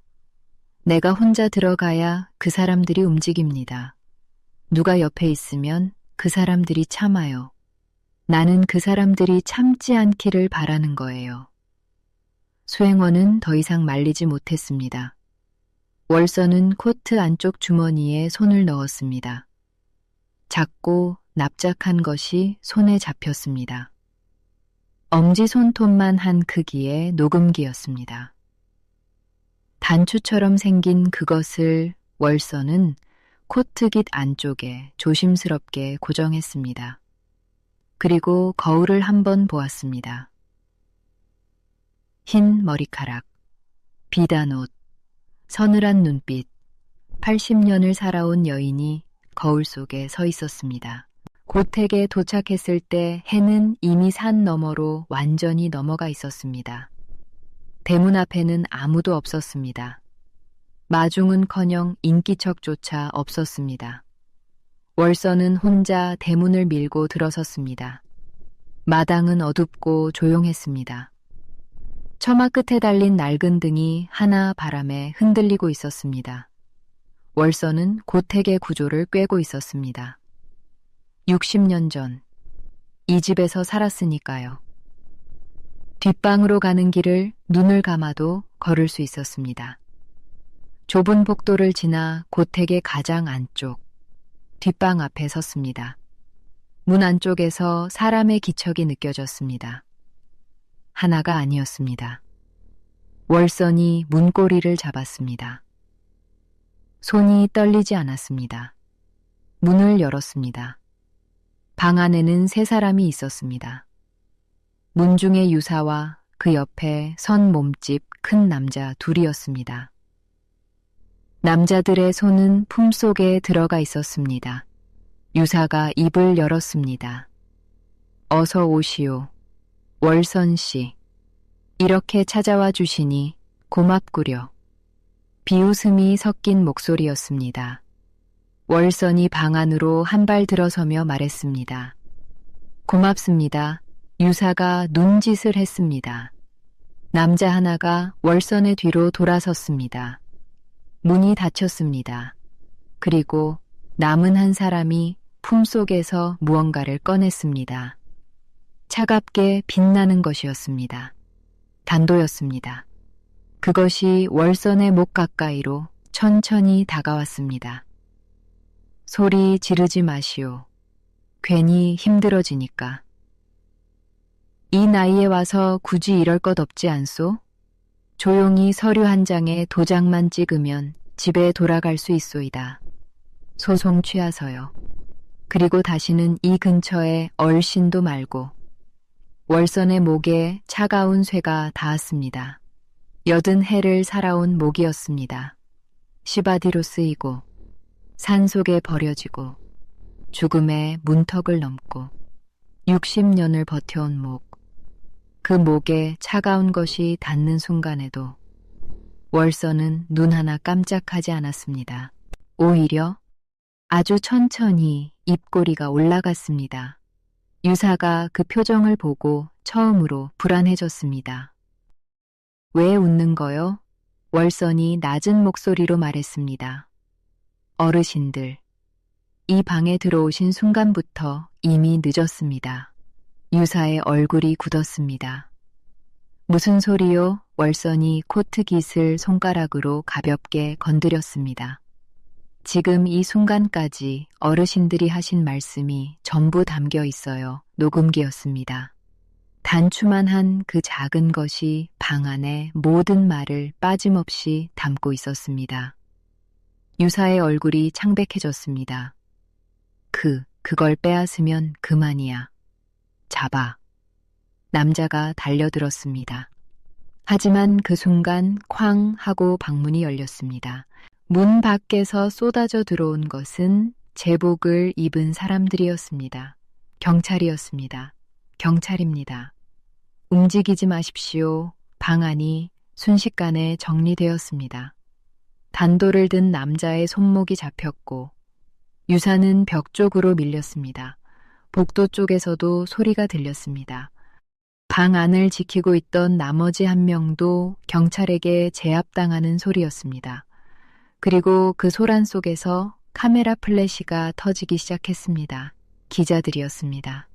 내가 혼자 들어가야 그 사람들이 움직입니다. 누가 옆에 있으면 그 사람들이 참아요. 나는 그 사람들이 참지 않기를 바라는 거예요. 수행원은 더 이상 말리지 못했습니다. 월선은 코트 안쪽 주머니에 손을 넣었습니다. 작고 납작한 것이 손에 잡혔습니다. 엄지손톱만 한 크기의 녹음기였습니다. 단추처럼 생긴 그것을 월선은 코트깃 안쪽에 조심스럽게 고정했습니다. 그리고 거울을 한번 보았습니다. 흰 머리카락, 비단 옷, 서늘한 눈빛, 80년을 살아온 여인이 거울 속에 서 있었습니다. 고택에 도착했을 때 해는 이미 산 너머로 완전히 넘어가 있었습니다. 대문 앞에는 아무도 없었습니다. 마중은커녕 인기척조차 없었습니다. 월선은 혼자 대문을 밀고 들어섰습니다. 마당은 어둡고 조용했습니다. 처마 끝에 달린 낡은 등이 하나 바람에 흔들리고 있었습니다. 월선은 고택의 구조를 꿰고 있었습니다. 60년 전, 이 집에서 살았으니까요. 뒷방으로 가는 길을 눈을 감아도 걸을 수 있었습니다. 좁은 복도를 지나 고택의 가장 안쪽, 뒷방 앞에 섰습니다. 문 안쪽에서 사람의 기척이 느껴졌습니다. 하나가 아니었습니다. 월선이 문고리를 잡았습니다. 손이 떨리지 않았습니다. 문을 열었습니다. 방 안에는 세 사람이 있었습니다. 문중의 유사와 그 옆에 선 몸집 큰 남자 둘이었습니다. 남자들의 손은 품속에 들어가 있었습니다. 유사가 입을 열었습니다. 어서 오시오. 월선 씨. 이렇게 찾아와 주시니 고맙구려. 비웃음이 섞인 목소리였습니다. 월선이 방 안으로 한 발 들어서며 말했습니다. 고맙습니다. 유사가 눈짓을 했습니다. 남자 하나가 월선의 뒤로 돌아섰습니다. 문이 닫혔습니다. 그리고 남은 한 사람이 품속에서 무언가를 꺼냈습니다. 차갑게 빛나는 것이었습니다. 단도였습니다. 그것이 월선의 목 가까이로 천천히 다가왔습니다. 소리 지르지 마시오. 괜히 힘들어지니까. 이 나이에 와서 굳이 이럴 것 없지 않소? 조용히 서류 한 장에 도장만 찍으면 집에 돌아갈 수 있소이다. 소송 취하서요. 그리고 다시는 이 근처에 얼씬도 말고. 월선의 목에 차가운 쇠가 닿았습니다. 80해를 살아온 목이었습니다. 시바디로 쓰이고 산속에 버려지고 죽음의 문턱을 넘고 60년을 버텨온 목. 그 목에 차가운 것이 닿는 순간에도 월선은 눈 하나 깜짝하지 않았습니다. 오히려 아주 천천히 입꼬리가 올라갔습니다. 유사가 그 표정을 보고 처음으로 불안해졌습니다. 왜 웃는 거요? 월선이 낮은 목소리로 말했습니다. 어르신들, 이 방에 들어오신 순간부터 이미 늦었습니다. 유사의 얼굴이 굳었습니다. 무슨 소리요? 월선이 코트 깃을 손가락으로 가볍게 건드렸습니다. 지금 이 순간까지 어르신들이 하신 말씀이 전부 담겨 있어요. 녹음기였습니다. 단추만한 그 작은 것이 방 안의 모든 말을 빠짐없이 담고 있었습니다. 유사의 얼굴이 창백해졌습니다. 그걸 빼앗으면 그만이야. 잡아. 남자가 달려들었습니다. 하지만 그 순간 쾅 하고 방문이 열렸습니다. 문 밖에서 쏟아져 들어온 것은 제복을 입은 사람들이었습니다. 경찰이었습니다. 경찰입니다. 움직이지 마십시오. 방 안이 순식간에 정리되었습니다. 단도를 든 남자의 손목이 잡혔고 유사는 벽 쪽으로 밀렸습니다. 복도 쪽에서도 소리가 들렸습니다. 방 안을 지키고 있던 나머지 한 명도 경찰에게 제압당하는 소리였습니다. 그리고 그 소란 속에서 카메라 플래시가 터지기 시작했습니다. 기자들이었습니다.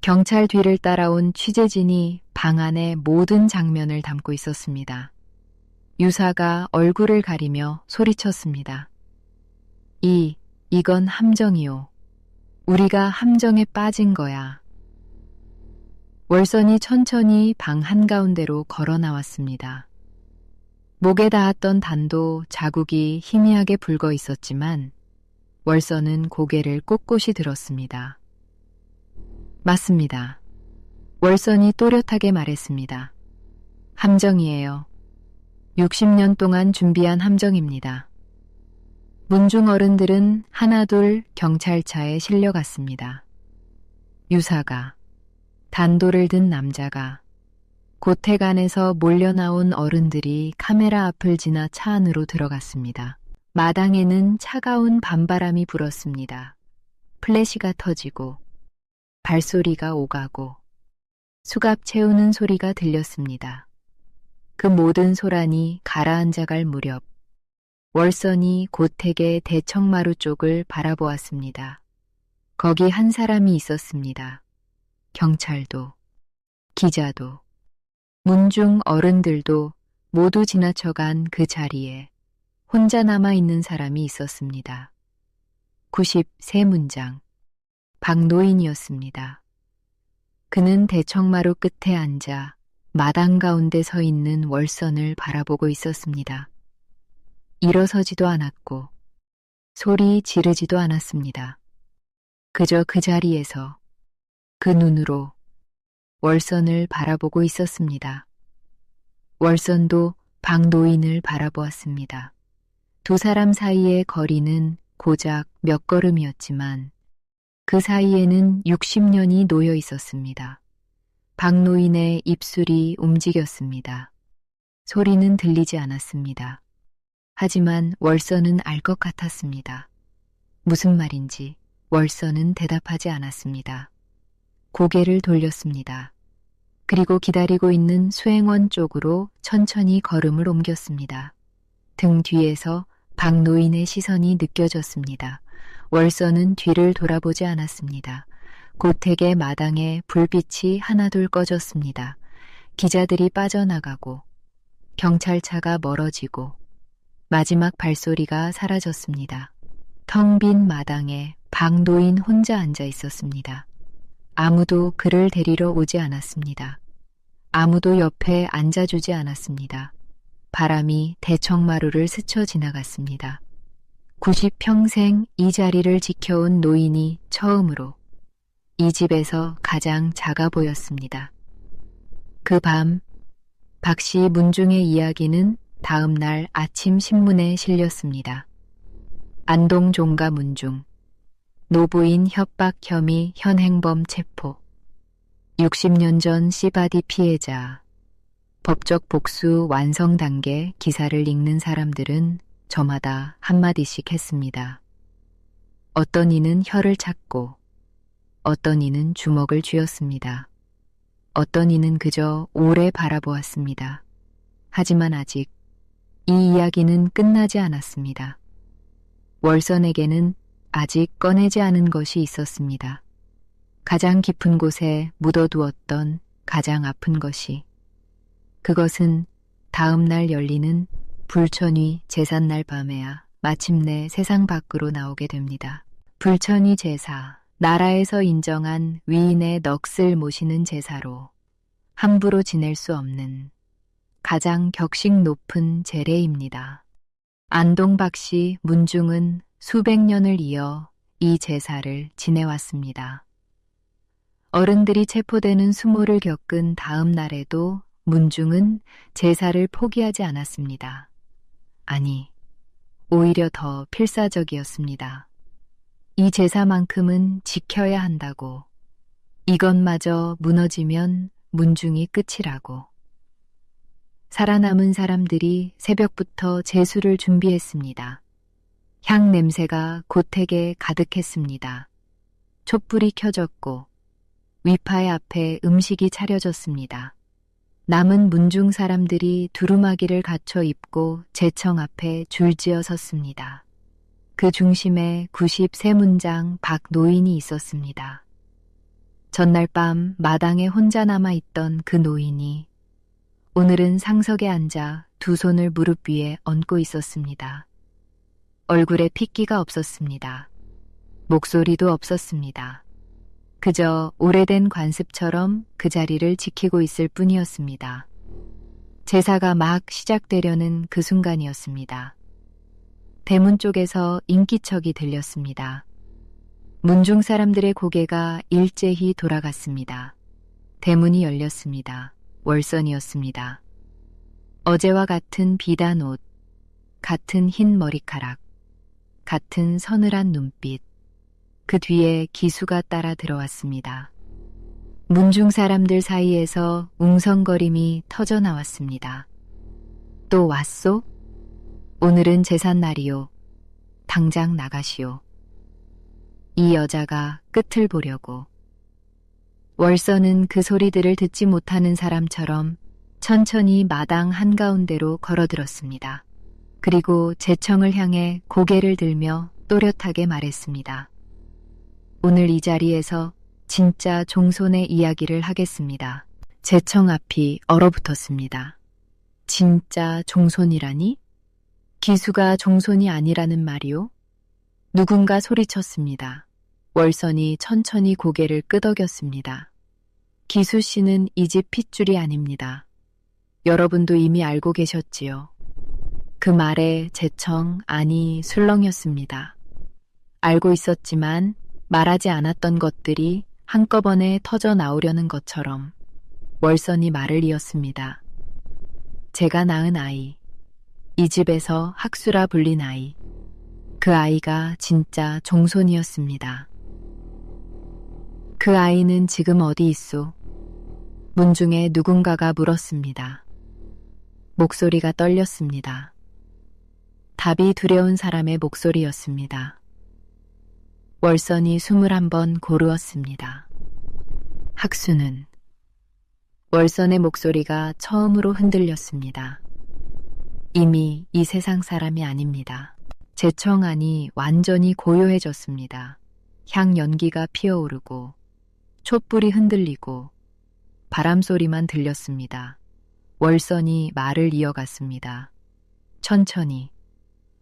경찰 뒤를 따라온 취재진이 방 안의 모든 장면을 담고 있었습니다. 유사가 얼굴을 가리며 소리쳤습니다. 이건 함정이요. 우리가 함정에 빠진 거야. 월선이 천천히 방 한가운데로 걸어 나왔습니다. 목에 닿았던 단도 자국이 희미하게 붉어 있었지만 월선은 고개를 꼿꼿이 들었습니다. 맞습니다. 월선이 또렷하게 말했습니다. 함정이에요. 60년 동안 준비한 함정입니다. 문중 어른들은 하나둘 경찰차에 실려갔습니다. 유사가, 단도를 든 남자가, 고택 안에서 몰려나온 어른들이 카메라 앞을 지나 차 안으로 들어갔습니다. 마당에는 차가운 밤바람이 불었습니다. 플래시가 터지고 발소리가 오가고 수갑 채우는 소리가 들렸습니다. 그 모든 소란이 가라앉아갈 무렵 월선이 고택의 대청마루 쪽을 바라보았습니다. 거기 한 사람이 있었습니다. 경찰도, 기자도, 문중 어른들도 모두 지나쳐간 그 자리에 혼자 남아있는 사람이 있었습니다. 93문장, 박노인이었습니다. 그는 대청마루 끝에 앉아 마당 가운데 서 있는 월선을 바라보고 있었습니다. 일어서지도 않았고 소리 지르지도 않았습니다. 그저 그 자리에서 그 눈으로 월선을 바라보고 있었습니다. 월선도 박노인을 바라보았습니다. 두 사람 사이의 거리는 고작 몇 걸음이었지만 그 사이에는 60년이 놓여 있었습니다. 박노인의 입술이 움직였습니다. 소리는 들리지 않았습니다. 하지만 월서는 알 것 같았습니다. 무슨 말인지 월서는 대답하지 않았습니다. 고개를 돌렸습니다. 그리고 기다리고 있는 수행원 쪽으로 천천히 걸음을 옮겼습니다. 등 뒤에서 박노인의 시선이 느껴졌습니다. 월서는 뒤를 돌아보지 않았습니다. 고택의 마당에 불빛이 하나둘 꺼졌습니다. 기자들이 빠져나가고 경찰차가 멀어지고 마지막 발소리가 사라졌습니다. 텅 빈 마당에 박노인 혼자 앉아 있었습니다. 아무도 그를 데리러 오지 않았습니다. 아무도 옆에 앉아주지 않았습니다. 바람이 대청마루를 스쳐 지나갔습니다. 90평생 이 자리를 지켜온 노인이 처음으로 이 집에서 가장 작아 보였습니다. 그 밤 박씨 문중의 이야기는 다음 날 아침 신문에 실렸습니다. 안동 종가 문중, 노부인 협박 혐의 현행범 체포, 60년 전 씨바디 피해자, 법적 복수 완성 단계 기사를 읽는 사람들은 저마다 한마디씩 했습니다. 어떤 이는 혀를 찾고 어떤 이는 주먹을 쥐었습니다. 어떤 이는 그저 오래 바라보았습니다. 하지만 아직 이 이야기는 끝나지 않았습니다. 월선에게는 아직 꺼내지 않은 것이 있었습니다. 가장 깊은 곳에 묻어두었던 가장 아픈 것이. 그것은 다음 날 열리는 불천위 제삿날 밤에야 마침내 세상 밖으로 나오게 됩니다. 불천위 제사, 나라에서 인정한 위인의 넋을 모시는 제사로 함부로 지낼 수 없는 가장 격식 높은 제례입니다. 안동 박씨 문중은 수백 년을 이어 이 제사를 지내왔습니다. 어른들이 체포되는 수모를 겪은 다음 날에도 문중은 제사를 포기하지 않았습니다. 아니, 오히려 더 필사적이었습니다. 이 제사만큼은 지켜야 한다고, 이것마저 무너지면 문중이 끝이라고. 살아남은 사람들이 새벽부터 제수를 준비했습니다. 향 냄새가 고택에 가득했습니다. 촛불이 켜졌고 위파의 앞에 음식이 차려졌습니다. 남은 문중 사람들이 두루마기를 갖춰 입고 제청 앞에 줄지어 섰습니다. 그 중심에 93문장 박노인이 있었습니다. 전날 밤 마당에 혼자 남아있던 그 노인이 오늘은 상석에 앉아 두 손을 무릎 위에 얹고 있었습니다. 얼굴에 핏기가 없었습니다. 목소리도 없었습니다. 그저 오래된 관습처럼 그 자리를 지키고 있을 뿐이었습니다. 제사가 막 시작되려는 그 순간이었습니다. 대문 쪽에서 인기척이 들렸습니다. 문중 사람들의 고개가 일제히 돌아갔습니다. 대문이 열렸습니다. 월선이었습니다. 어제와 같은 비단 옷, 같은 흰 머리카락, 같은 서늘한 눈빛, 그 뒤에 기수가 따라 들어왔습니다. 문중 사람들 사이에서 웅성거림이 터져 나왔습니다. 또 왔소? 오늘은 제삿날이요. 당장 나가시오. 이 여자가 끝을 보려고. 월서는 그 소리들을 듣지 못하는 사람처럼 천천히 마당 한가운데로 걸어들었습니다. 그리고 제청을 향해 고개를 들며 또렷하게 말했습니다. 오늘 이 자리에서 진짜 종손의 이야기를 하겠습니다. 제청 앞이 얼어붙었습니다. 진짜 종손이라니? 기수가 종손이 아니라는 말이오? 누군가 소리쳤습니다. 월선이 천천히 고개를 끄덕였습니다. 기수 씨는 이 집 핏줄이 아닙니다. 여러분도 이미 알고 계셨지요. 그 말에 제청, 아니 술렁였습니다. 알고 있었지만 말하지 않았던 것들이 한꺼번에 터져 나오려는 것처럼 월선이 말을 이었습니다. 제가 낳은 아이, 이 집에서 학수라 불린 아이. 그 아이가 진짜 종손이었습니다. 그 아이는 지금 어디 있소? 문중에 누군가가 물었습니다. 목소리가 떨렸습니다. 답이 두려운 사람의 목소리였습니다. 월선이 21번 고르었습니다. 학수는 월선의 목소리가 처음으로 흔들렸습니다. 이미 이 세상 사람이 아닙니다. 제청안이 완전히 고요해졌습니다. 향 연기가 피어오르고 촛불이 흔들리고 바람소리만 들렸습니다. 월선이 말을 이어갔습니다. 천천히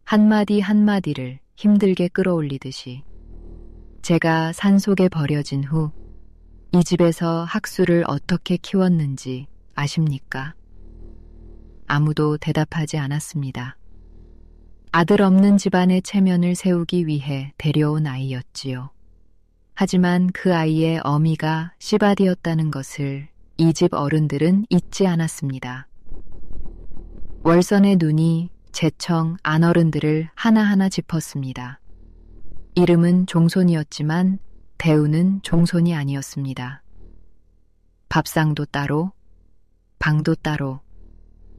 한마디 한마디를 힘들게 끌어올리듯이 제가 산속에 버려진 후 이 집에서 학수를 어떻게 키웠는지 아십니까? 아무도 대답하지 않았습니다. 아들 없는 집안의 체면을 세우기 위해 데려온 아이였지요. 하지만 그 아이의 어미가 시바디였다는 것을 이 집 어른들은 잊지 않았습니다. 월선의 눈이 제청 안어른들을 하나하나 짚었습니다. 이름은 종손이었지만 대우는 종손이 아니었습니다. 밥상도 따로, 방도 따로,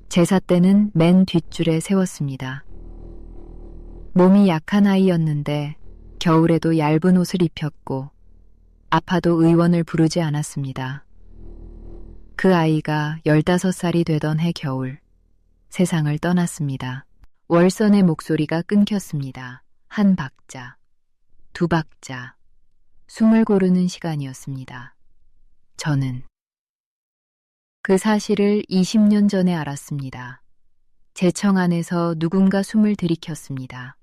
제사 때는 맨 뒷줄에 세웠습니다. 몸이 약한 아이였는데 겨울에도 얇은 옷을 입혔고 아파도 의원을 부르지 않았습니다. 그 아이가 15살이 되던 해 겨울 세상을 떠났습니다. 월선의 목소리가 끊겼습니다. 한 박자, 두 박자, 숨을 고르는 시간이었습니다. 저는 그 사실을 20년 전에 알았습니다. 제청 안에서 누군가 숨을 들이켰습니다.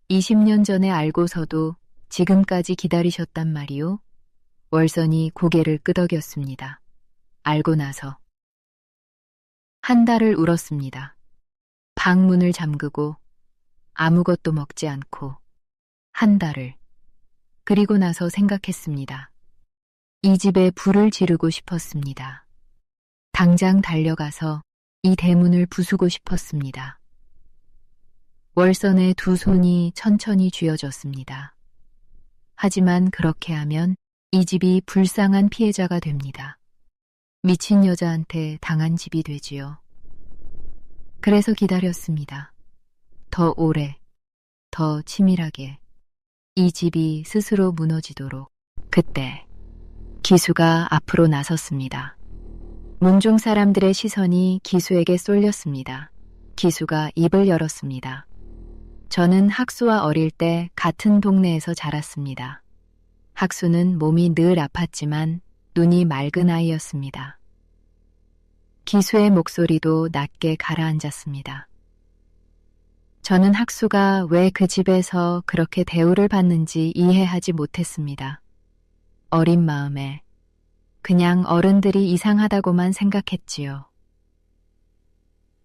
20년 전에 알고서도 지금까지 기다리셨단 말이요? 월선이 고개를 끄덕였습니다. 알고 나서 한 달을 울었습니다. 방문을 잠그고 아무것도 먹지 않고 한 달을. 그리고 나서 생각했습니다. 이 집에 불을 지르고 싶었습니다. 당장 달려가서 이 대문을 부수고 싶었습니다. 월선의 두 손이 천천히 쥐어졌습니다. 하지만 그렇게 하면 이 집이 불쌍한 피해자가 됩니다. 미친 여자한테 당한 집이 되지요. 그래서 기다렸습니다. 더 오래, 더 치밀하게. 이 집이 스스로 무너지도록. 그때 기수가 앞으로 나섰습니다. 문중 사람들의 시선이 기수에게 쏠렸습니다. 기수가 입을 열었습니다. 저는 학수와 어릴 때 같은 동네에서 자랐습니다. 학수는 몸이 늘 아팠지만 눈이 맑은 아이였습니다. 기수의 목소리도 낮게 가라앉았습니다. 저는 학수가 왜 그 집에서 그렇게 대우를 받는지 이해하지 못했습니다. 어린 마음에 그냥 어른들이 이상하다고만 생각했지요.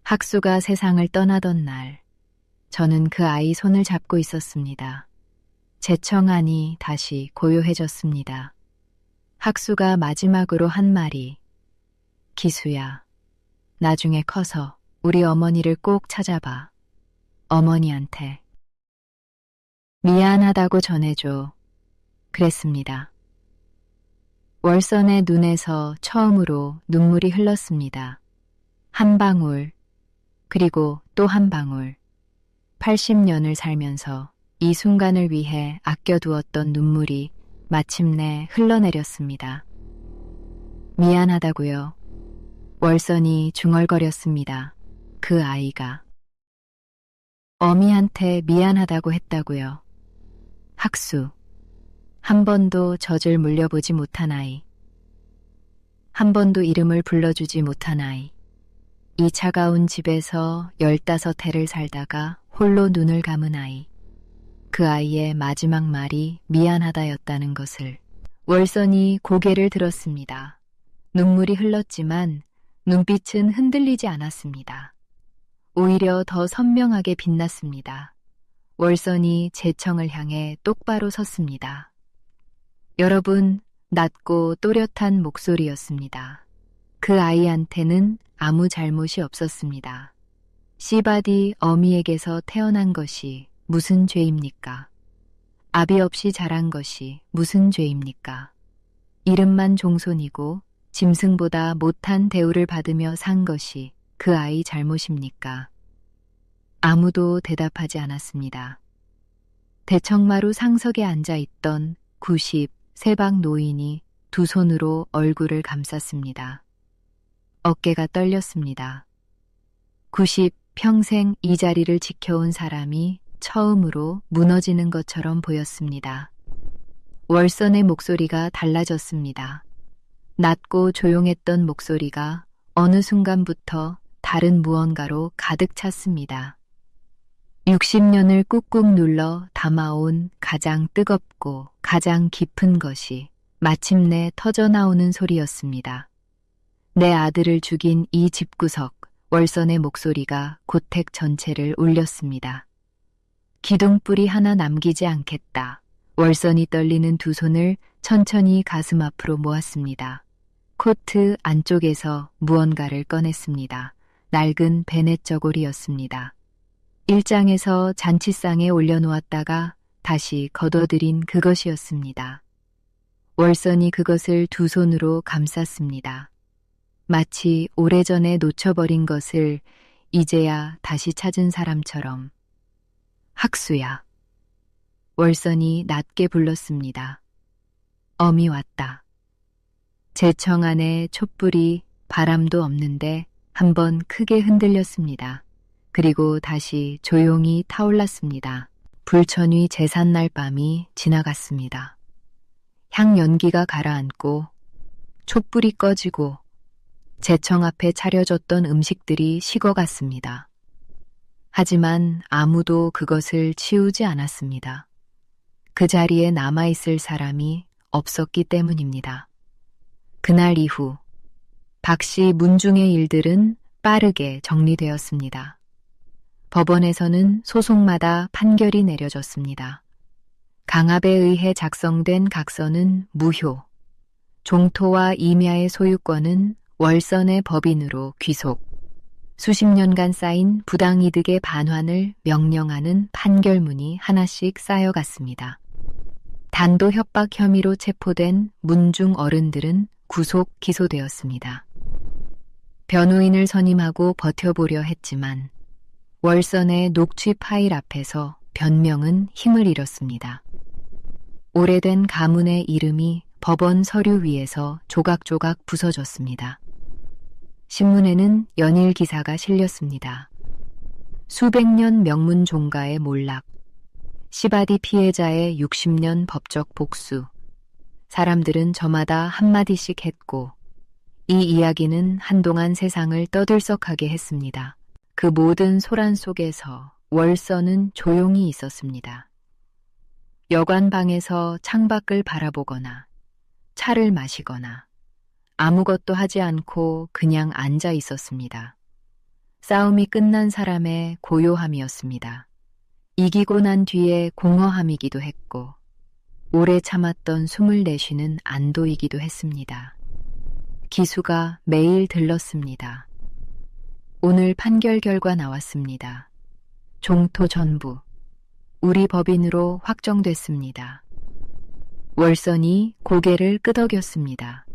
학수가 세상을 떠나던 날, 저는 그 아이 손을 잡고 있었습니다. 제청안이 다시 고요해졌습니다. 학수가 마지막으로 한 말이, 기수야, 나중에 커서 우리 어머니를 꼭 찾아봐. 어머니한테 미안하다고 전해줘. 그랬습니다. 월선의 눈에서 처음으로 눈물이 흘렀습니다. 한 방울, 그리고 또 한 방울. 80년을 살면서 이 순간을 위해 아껴두었던 눈물이 마침내 흘러내렸습니다. 미안하다고요. 월선이 중얼거렸습니다. 그 아이가. 어미한테 미안하다고 했다고요. 학수. 한 번도 젖을 물려보지 못한 아이. 한 번도 이름을 불러주지 못한 아이. 이 차가운 집에서 15해를 살다가 홀로 눈을 감은 아이. 그 아이의 마지막 말이 미안하다였다는 것을. 월선이 고개를 들었습니다. 눈물이 흘렀지만 눈빛은 흔들리지 않았습니다. 오히려 더 선명하게 빛났습니다. 월선이 제청을 향해 똑바로 섰습니다. 여러분, 낮고 또렷한 목소리였습니다. 그 아이한테는 아무 잘못이 없었습니다. 씨바디 어미에게서 태어난 것이 무슨 죄입니까? 아비 없이 자란 것이 무슨 죄입니까? 이름만 종손이고 짐승보다 못한 대우를 받으며 산 것이 그 아이 잘못입니까? 아무도 대답하지 않았습니다. 대청마루 상석에 앉아 있던 90 세박 노인이 두 손으로 얼굴을 감쌌습니다. 어깨가 떨렸습니다. 90 평생 이 자리를 지켜온 사람이 처음으로 무너지는 것처럼 보였습니다. 월선의 목소리가 달라졌습니다. 낮고 조용했던 목소리가 어느 순간부터 다른 무언가로 가득 찼습니다. 60년을 꾹꾹 눌러 담아온 가장 뜨겁고 가장 깊은 것이 마침내 터져나오는 소리였습니다. 내 아들을 죽인 이 집구석, 월선의 목소리가 고택 전체를 울렸습니다. 기둥뿌리 하나 남기지 않겠다. 월선이 떨리는 두 손을 천천히 가슴 앞으로 모았습니다. 코트 안쪽에서 무언가를 꺼냈습니다. 낡은 베넷 저고리였습니다. 일장에서 잔치상에 올려놓았다가 다시 걷어들인 그것이었습니다. 월선이 그것을 두 손으로 감쌌습니다. 마치 오래전에 놓쳐버린 것을 이제야 다시 찾은 사람처럼. 학수야. 월선이 낮게 불렀습니다. 어미 왔다. 제청 안에 촛불이 바람도 없는데 한번 크게 흔들렸습니다. 그리고 다시 조용히 타올랐습니다. 불천위 제삿날 밤이 지나갔습니다. 향 연기가 가라앉고 촛불이 꺼지고 제청 앞에 차려졌던 음식들이 식어갔습니다. 하지만 아무도 그것을 치우지 않았습니다. 그 자리에 남아있을 사람이 없었기 때문입니다. 그날 이후 박씨 문중의 일들은 빠르게 정리되었습니다. 법원에서는 소송마다 판결이 내려졌습니다. 강압에 의해 작성된 각서는 무효, 종토와 임야의 소유권은 월선의 법인으로 귀속, 수십 년간 쌓인 부당이득의 반환을 명령하는 판결문이 하나씩 쌓여갔습니다. 단도 협박 혐의로 체포된 문중 어른들은 구속 기소되었습니다. 변호인을 선임하고 버텨보려 했지만 월선의 녹취 파일 앞에서 변명은 힘을 잃었습니다. 오래된 가문의 이름이 법원 서류 위에서 조각조각 부서졌습니다. 신문에는 연일 기사가 실렸습니다. 수백 년 명문 종가의 몰락, 시바디 피해자의 60년 법적 복수. 사람들은 저마다 한마디씩 했고 이 이야기는 한동안 세상을 떠들썩하게 했습니다. 그 모든 소란 속에서 월선은 조용히 있었습니다. 여관방에서 창밖을 바라보거나 차를 마시거나 아무것도 하지 않고 그냥 앉아 있었습니다. 싸움이 끝난 사람의 고요함이었습니다. 이기고 난 뒤에 공허함이기도 했고 오래 참았던 숨을 내쉬는 안도이기도 했습니다. 기수가 매일 들렀습니다. 오늘 판결 결과 나왔습니다. 종토 전부 우리 법인으로 확정됐습니다. 월선이 고개를 끄덕였습니다.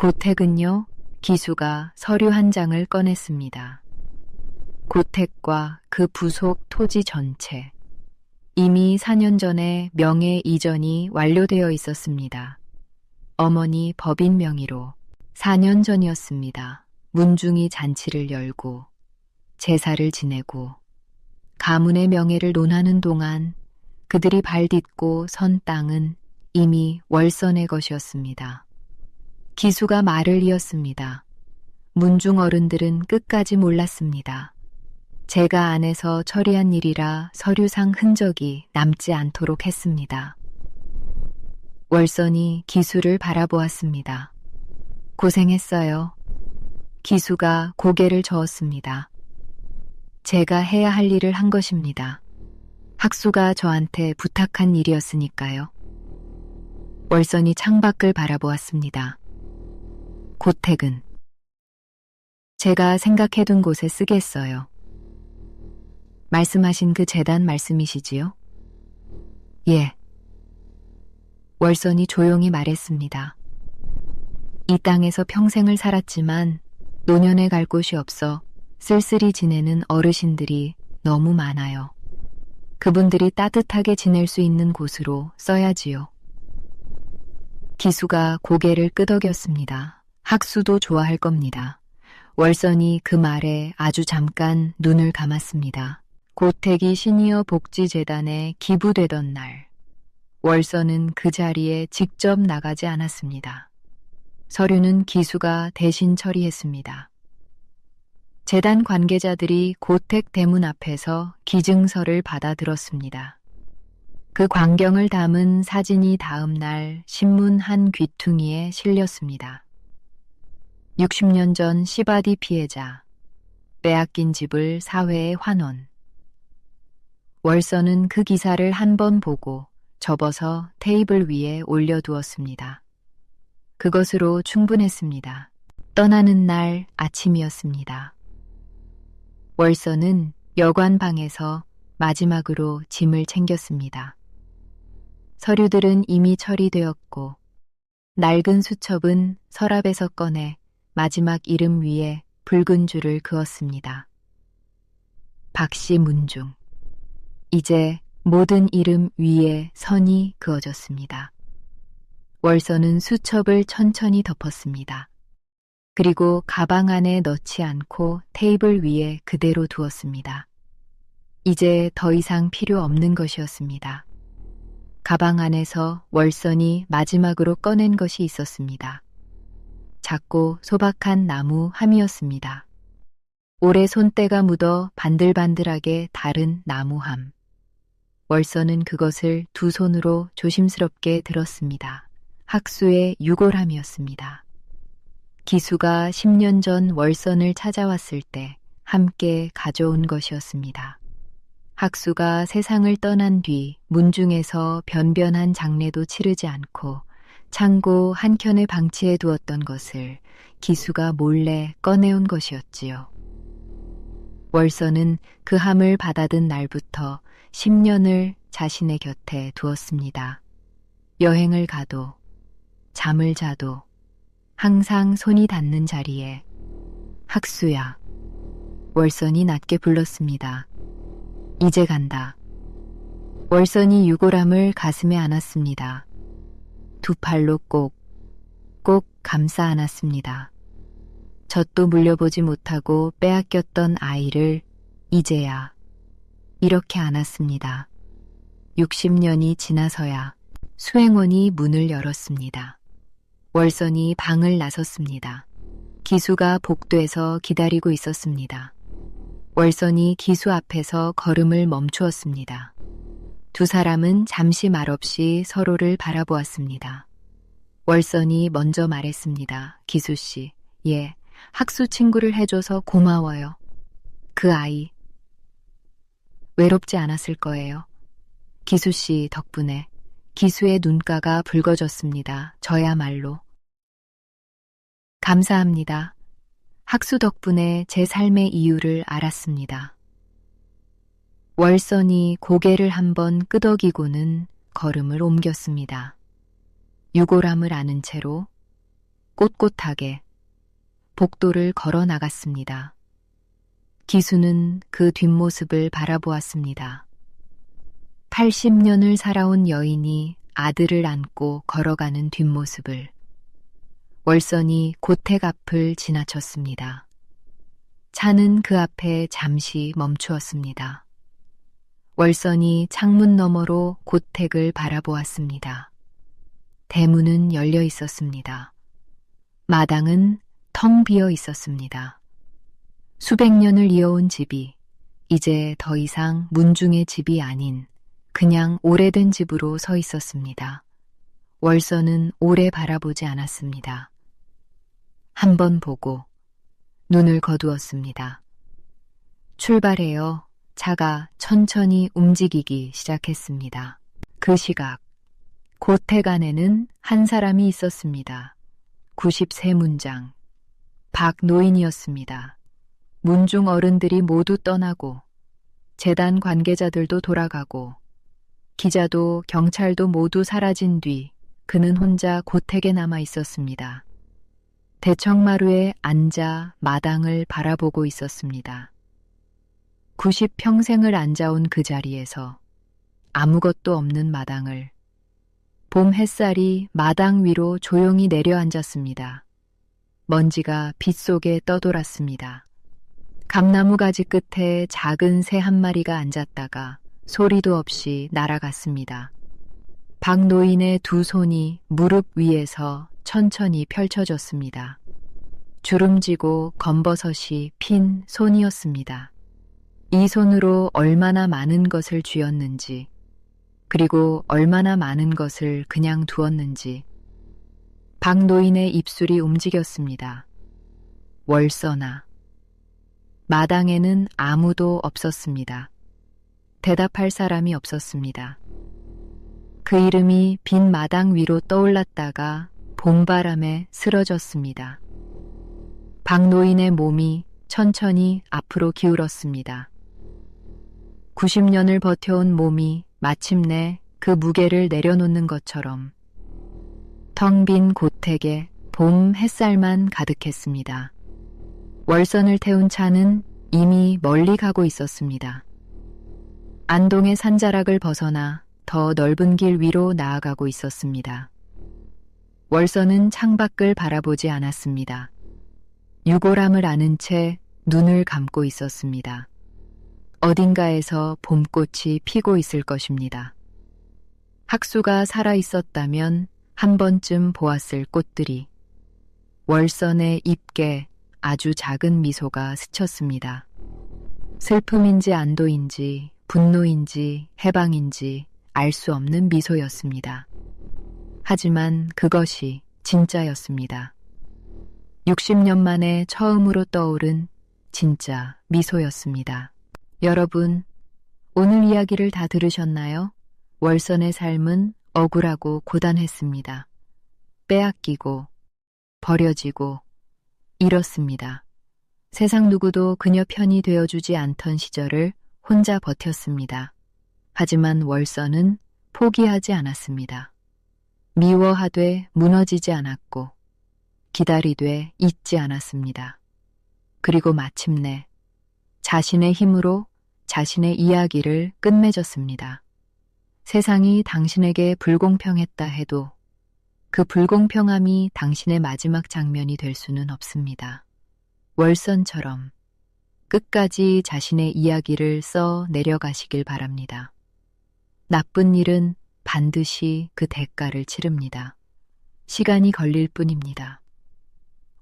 고택은요? 기수가 서류 한 장을 꺼냈습니다. 고택과 그 부속 토지 전체. 이미 4년 전에 명예 이전이 완료되어 있었습니다. 어머니 법인 명의로 4년 전이었습니다. 문중이 잔치를 열고 제사를 지내고 가문의 명예를 논하는 동안 그들이 발딛고 선 땅은 이미 월선의 것이었습니다. 기수가 말을 이었습니다. 문중 어른들은 끝까지 몰랐습니다. 제가 안에서 처리한 일이라 서류상 흔적이 남지 않도록 했습니다. 월선이 기수를 바라보았습니다. 고생했어요. 기수가 고개를 저었습니다. 제가 해야 할 일을 한 것입니다. 학수가 저한테 부탁한 일이었으니까요. 월선이 창밖을 바라보았습니다. 고택은 제가 생각해둔 곳에 쓰겠어요. 말씀하신 그 재단 말씀이시지요? 예. 월선이 조용히 말했습니다. 이 땅에서 평생을 살았지만 노년에 갈 곳이 없어 쓸쓸히 지내는 어르신들이 너무 많아요. 그분들이 따뜻하게 지낼 수 있는 곳으로 써야지요. 기수가 고개를 끄덕였습니다. 학수도 좋아할 겁니다. 월선이 그 말에 아주 잠깐 눈을 감았습니다. 고택이 시니어 복지재단에 기부되던 날, 월선은 그 자리에 직접 나가지 않았습니다. 서류는 기수가 대신 처리했습니다. 재단 관계자들이 고택 대문 앞에서 기증서를 받아들었습니다. 그 광경을 담은 사진이 다음 날 신문 한 귀퉁이에 실렸습니다. 60년 전 시바디 피해자, 빼앗긴 집을 사회에 환원. 월선은 그 기사를 한 번 보고 접어서 테이블 위에 올려두었습니다. 그것으로 충분했습니다. 떠나는 날 아침이었습니다. 월선은 여관 방에서 마지막으로 짐을 챙겼습니다. 서류들은 이미 처리되었고 낡은 수첩은 서랍에서 꺼내 마지막 이름 위에 붉은 줄을 그었습니다. 박씨 문중. 이제 모든 이름 위에 선이 그어졌습니다. 월선은 수첩을 천천히 덮었습니다. 그리고 가방 안에 넣지 않고 테이블 위에 그대로 두었습니다. 이제 더 이상 필요 없는 것이었습니다. 가방 안에서 월선이 마지막으로 꺼낸 것이 있었습니다. 작고 소박한 나무 함이었습니다. 오래 손때가 묻어 반들반들하게 다른 나무함. 월선은 그것을 두 손으로 조심스럽게 들었습니다. 학수의 유골함이었습니다. 기수가 10년 전 월선을 찾아왔을 때 함께 가져온 것이었습니다. 학수가 세상을 떠난 뒤 문중에서 변변한 장례도 치르지 않고 창고 한켠에 방치해 두었던 것을 기수가 몰래 꺼내온 것이었지요. 월선은 그 함을 받아든 날부터 10년을 자신의 곁에 두었습니다. 여행을 가도 잠을 자도 항상 손이 닿는 자리에 학수야. 월선이 낮게 불렀습니다. 이제 간다. 월선이 유골함을 가슴에 안았습니다. 두 팔로 꼭 감싸 안았습니다. 젖도 물려보지 못하고 빼앗겼던 아이를 이제야 이렇게 안았습니다. 60년이 지나서야 수행원이 문을 열었습니다. 월선이 방을 나섰습니다. 기수가 복도에서 기다리고 있었습니다. 월선이 기수 앞에서 걸음을 멈추었습니다. 두 사람은 잠시 말없이 서로를 바라보았습니다. 월선이 먼저 말했습니다. 기수씨, 예, 학수 친구를 해줘서 고마워요. 그 아이 외롭지 않았을 거예요. 기수씨 덕분에 기수의 눈가가 붉어졌습니다. 저야말로. 감사합니다. 학수 덕분에 제 삶의 이유를 알았습니다. 월선이 고개를 한번 끄덕이고는 걸음을 옮겼습니다. 유골함을 안은 채로 꼿꼿하게 복도를 걸어 나갔습니다. 기수는 그 뒷모습을 바라보았습니다. 80년을 살아온 여인이 아들을 안고 걸어가는 뒷모습을. 월선이 고택 앞을 지나쳤습니다. 차는 그 앞에 잠시 멈추었습니다. 월선이 창문 너머로 고택을 바라보았습니다. 대문은 열려 있었습니다. 마당은 텅 비어 있었습니다. 수백 년을 이어온 집이 이제 더 이상 문중의 집이 아닌 그냥 오래된 집으로 서 있었습니다. 월선은 오래 바라보지 않았습니다. 한 번 보고 눈을 거두었습니다. 출발해요. 차가 천천히 움직이기 시작했습니다. 그 시각 고택 안에는 한 사람이 있었습니다. 93문장 박노인이었습니다. 문중 어른들이 모두 떠나고 재단 관계자들도 돌아가고 기자도 경찰도 모두 사라진 뒤 그는 혼자 고택에 남아 있었습니다. 대청마루에 앉아 마당을 바라보고 있었습니다. 90평생을 앉아온 그 자리에서 아무것도 없는 마당을 봄 햇살이 마당 위로 조용히 내려앉았습니다. 먼지가 빛 속에 떠돌았습니다. 감나무 가지 끝에 작은 새 한 마리가 앉았다가 소리도 없이 날아갔습니다. 박 노인의 두 손이 무릎 위에서 천천히 펼쳐졌습니다. 주름지고 검버섯이 핀 손이었습니다. 이 손으로 얼마나 많은 것을 쥐었는지, 그리고 얼마나 많은 것을 그냥 두었는지. 박 노인의 입술이 움직였습니다. 월서나. 마당에는 아무도 없었습니다. 대답할 사람이 없었습니다. 그 이름이 빈 마당 위로 떠올랐다가 봄바람에 쓰러졌습니다. 박 노인의 몸이 천천히 앞으로 기울었습니다. 90년을 버텨온 몸이 마침내 그 무게를 내려놓는 것처럼 텅 빈 고택에 봄 햇살만 가득했습니다. 월선을 태운 차는 이미 멀리 가고 있었습니다. 안동의 산자락을 벗어나 더 넓은 길 위로 나아가고 있었습니다. 월선은 창밖을 바라보지 않았습니다. 유골함을 안은 채 눈을 감고 있었습니다. 어딘가에서 봄꽃이 피고 있을 것입니다. 학수가 살아있었다면 한 번쯤 보았을 꽃들이. 월선의 입게 아주 작은 미소가 스쳤습니다. 슬픔인지 안도인지 분노인지 해방인지 알 수 없는 미소였습니다. 하지만 그것이 진짜였습니다. 60년 만에 처음으로 떠오른 진짜 미소였습니다. 여러분, 오늘 이야기를 다 들으셨나요? 월선의 삶은 억울하고 고단했습니다. 빼앗기고 버려지고 잃었습니다. 세상 누구도 그녀 편이 되어주지 않던 시절을 혼자 버텼습니다. 하지만 월선은 포기하지 않았습니다. 미워하되 무너지지 않았고 기다리되 잊지 않았습니다. 그리고 마침내 자신의 힘으로 자신의 이야기를 끝맺었습니다. 세상이 당신에게 불공평했다 해도 그 불공평함이 당신의 마지막 장면이 될 수는 없습니다. 월선처럼 끝까지 자신의 이야기를 써 내려가시길 바랍니다. 나쁜 일은 반드시 그 대가를 치릅니다. 시간이 걸릴 뿐입니다.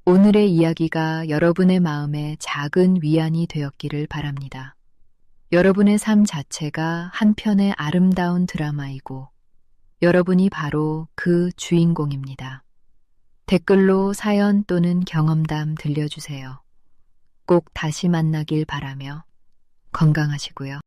오늘의 이야기가 여러분의 마음에 작은 위안이 되었기를 바랍니다. 여러분의 삶 자체가 한편의 아름다운 드라마이고 여러분이 바로 그 주인공입니다. 댓글로 사연 또는 경험담 들려주세요. 꼭 다시 만나길 바라며 건강하시고요.